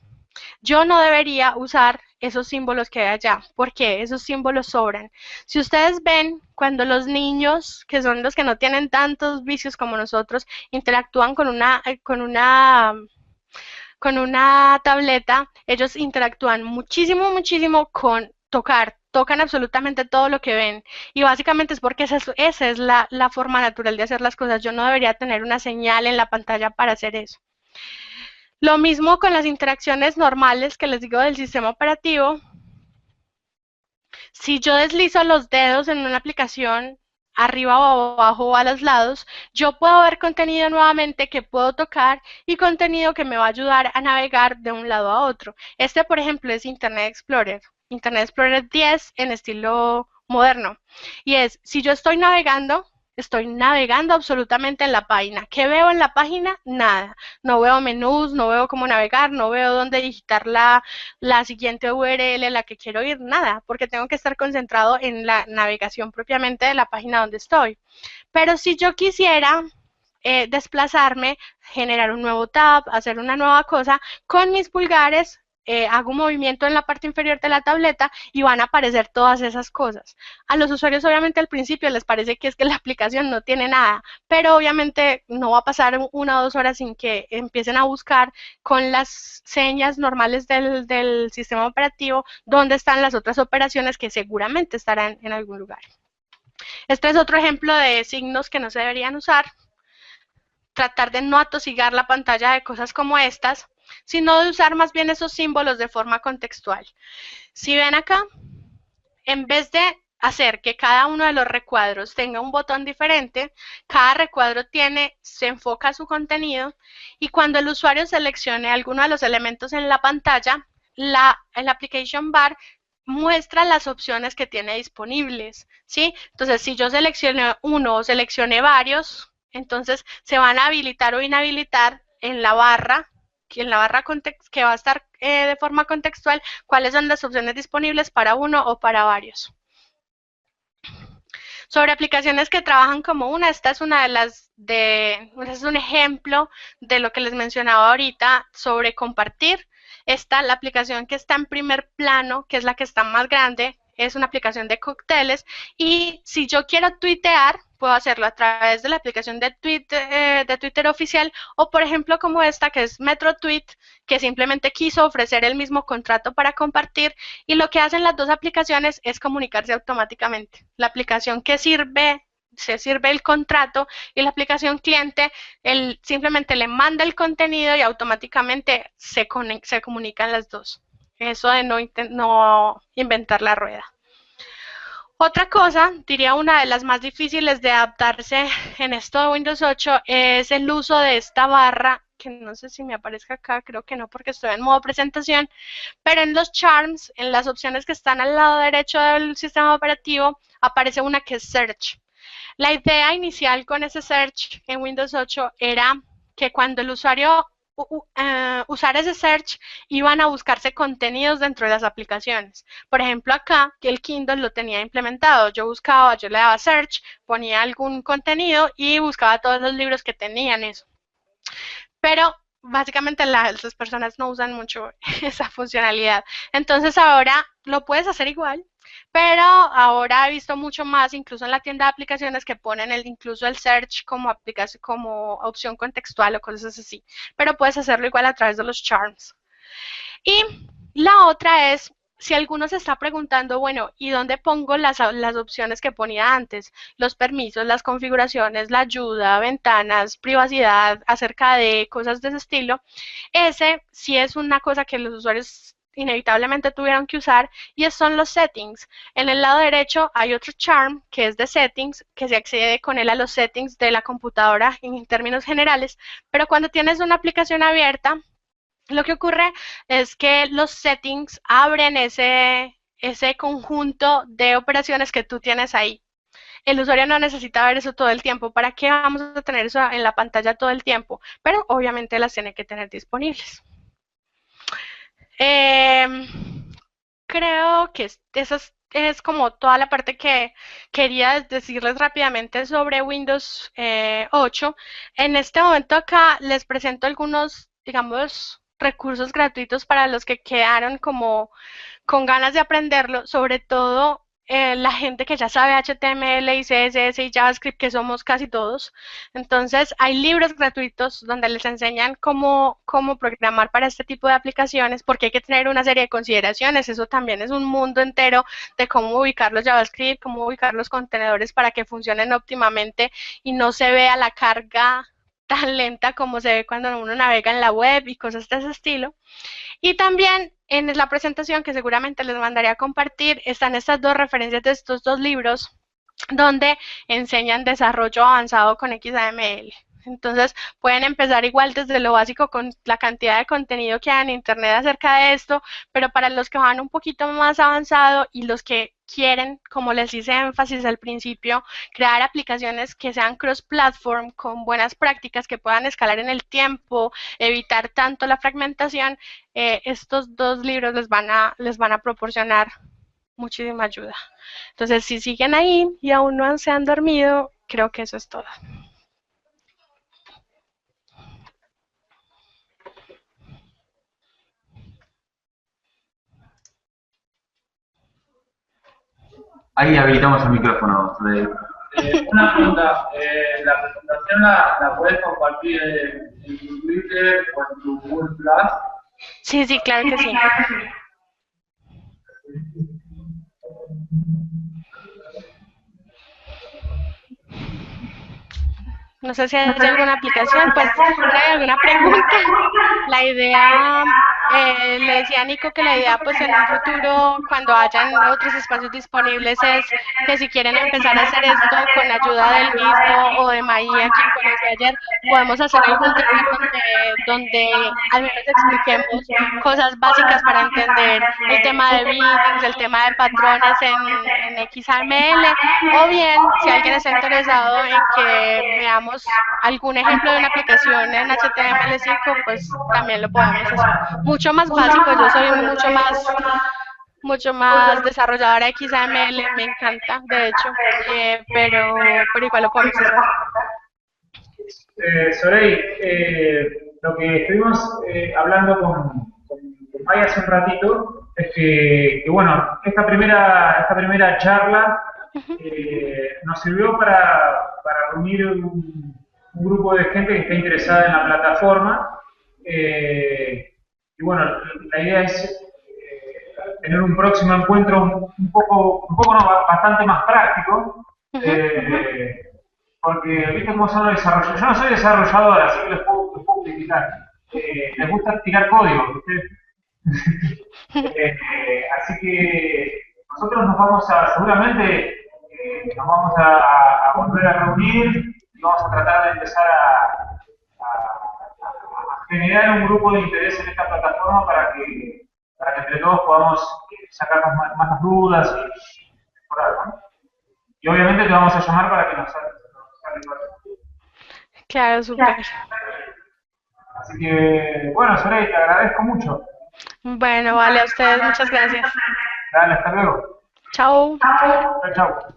yo no debería usar esos símbolos que hay allá, porque esos símbolos sobran. Si ustedes ven, cuando los niños, que son los que no tienen tantos vicios como nosotros, interactúan con una tableta, ellos interactúan muchísimo, muchísimo con tocar. Tocan absolutamente todo lo que ven. Y básicamente es porque esa es la forma natural de hacer las cosas. Yo no debería tener una señal en la pantalla para hacer eso. Lo mismo con las interacciones normales que les digo del sistema operativo. Si yo deslizo los dedos en una aplicación arriba o abajo o a los lados, yo puedo ver contenido nuevamente que puedo tocar y contenido que me va a ayudar a navegar de un lado a otro. Este, por ejemplo, es Internet Explorer 10 en estilo moderno. Y es, si yo estoy navegando absolutamente en la página. ¿Qué veo en la página? Nada. No veo menús, no veo cómo navegar, no veo dónde digitar la siguiente URL a la que quiero ir, nada, porque tengo que estar concentrado en la navegación propiamente de la página donde estoy. Pero si yo quisiera desplazarme, generar un nuevo tab, hacer una nueva cosa, con mis pulgares hago un movimiento en la parte inferior de la tableta y van a aparecer todas esas cosas. A los usuarios obviamente al principio les parece que es que la aplicación no tiene nada, pero obviamente no va a pasar 1 o 2 horas sin que empiecen a buscar con las señas normales del sistema operativo dónde están las otras operaciones que seguramente estarán en algún lugar. Este es otro ejemplo de signos que no se deberían usar. Tratar de no atosigar la pantalla de cosas como estas, sino de usar más bien esos símbolos de forma contextual. Si ven acá, en vez de hacer que cada uno de los recuadros tenga un botón diferente, cada recuadro se enfoca a su contenido y cuando el usuario seleccione alguno de los elementos en la pantalla, el application bar muestra las opciones que tiene disponibles, ¿sí? Entonces, si yo seleccioné uno o seleccioné varios, entonces se van a habilitar o inhabilitar en la barra que va a estar de forma contextual cuáles son las opciones disponibles para uno o para varios. Sobre aplicaciones que trabajan como una, esta es es un ejemplo de lo que les mencionaba ahorita sobre compartir. La aplicación que está en primer plano, que es la que está más grande, es una aplicación de cócteles y si yo quiero tuitear, puedo hacerlo a través de la aplicación de Twitter oficial o por ejemplo como esta que es MetroTweet, que simplemente quiso ofrecer el mismo contrato para compartir y lo que hacen las dos aplicaciones es comunicarse automáticamente. La aplicación que se sirve el contrato y la aplicación cliente simplemente le manda el contenido y automáticamente se comunican las dos. Eso de no inventar la rueda. Otra cosa, diría una de las más difíciles de adaptarse en esto de Windows 8 es el uso de esta barra, que no sé si me aparezca acá, creo que no porque estoy en modo presentación, pero en los charms, en las opciones que están al lado derecho del sistema operativo, aparece una que es Search. La idea inicial con ese Search en Windows 8 era que cuando el usuario usar ese search iban a buscarse contenidos dentro de las aplicaciones. Por ejemplo, acá que el Kindle lo tenía implementado. Yo le daba search, ponía algún contenido y buscaba todos los libros que tenían eso. Pero básicamente las personas no usan mucho esa funcionalidad. Entonces ahora lo puedes hacer igual, pero ahora he visto mucho más, incluso en la tienda de aplicaciones, que ponen incluso el search como opción contextual o cosas así. Pero puedes hacerlo igual a través de los charms. Y la otra es si alguno se está preguntando, bueno, ¿y dónde pongo las opciones que ponía antes? Los permisos, las configuraciones, la ayuda, ventanas, privacidad, acerca de cosas de ese estilo. Ese sí es una cosa que los usuarios inevitablemente tuvieron que usar y son los settings. En el lado derecho hay otro charm que es de settings, que se accede con él a los settings de la computadora en términos generales, pero cuando tienes una aplicación abierta, lo que ocurre es que los settings abren ese conjunto de operaciones que tú tienes ahí. El usuario no necesita ver eso todo el tiempo. ¿Para qué vamos a tener eso en la pantalla todo el tiempo? Pero obviamente las tiene que tener disponibles. Eh, Creo que esa es como toda la parte que quería decirles rápidamente sobre Windows 8. En este momento acá les presento algunos, digamos, recursos gratuitos para los que quedaron como con ganas de aprenderlo, sobre todo la gente que ya sabe HTML y CSS y JavaScript, que somos casi todos. Entonces, hay libros gratuitos donde les enseñan cómo programar para este tipo de aplicaciones, porque hay que tener una serie de consideraciones. Eso también es un mundo entero de cómo ubicar los JavaScript, cómo ubicar los contenedores para que funcionen óptimamente y no se vea la carga tan lenta como se ve cuando uno navega en la web y cosas de ese estilo. Y también en la presentación que seguramente les mandaré a compartir están estas dos referencias de estos dos libros donde enseñan desarrollo avanzado con XAML. Entonces pueden empezar igual desde lo básico con la cantidad de contenido que hay en internet acerca de esto, pero para los que van un poquito más avanzado y los que quieren, como les hice énfasis al principio, crear aplicaciones que sean cross-platform con buenas prácticas que puedan escalar en el tiempo, evitar tanto la fragmentación, estos dos libros les van a proporcionar muchísima ayuda. Entonces, si siguen ahí y aún no se han dormido, creo que eso es todo. Ahí habilitamos el micrófono. Una pregunta, ¿la presentación la puedes compartir en tu Twitter o en tu Google Plus? Sí, sí, claro que sí. No sé si hay alguna aplicación, pues hay alguna pregunta. La idea, le decía a Nico que la idea pues en un futuro, cuando hayan otros espacios disponibles, es que si quieren empezar a hacer esto con ayuda del mismo o de Maía, quien conocí ayer, podemos hacer algún tipo donde al menos expliquemos cosas básicas para entender el tema de bindings, el tema de patrones en XML, o bien si alguien está interesado en que veamos algún ejemplo de una aplicación en HTML5, pues también lo podemos hacer. Mucho más básico, yo soy mucho más desarrolladora de XML, me encanta, de hecho, pero igual lo podemos hacer. Sorey, lo que estuvimos hablando con Maya hace un ratito es que, bueno, esta primera charla nos sirvió para reunir un grupo de gente que está interesada en la plataforma. Y bueno, la idea es tener un próximo encuentro un poco no, bastante más práctico. Porque, viste cómo son los desarrolladores. Yo no soy desarrollador, así que les puedo criticar. Les gusta tirar código, ¿viste? Así que nosotros seguramente nos vamos a volver a reunir y vamos a tratar de empezar a generar un grupo de interés en esta plataforma para que entre todos podamos sacarnos más dudas y mejorar, ¿no? Y obviamente te vamos a llamar para que nos hables. Claro, súper. Así que, bueno, Soraya, te agradezco mucho. Bueno, vale, a ustedes muchas gracias. Dale, hasta luego. Chao. Chao, chao.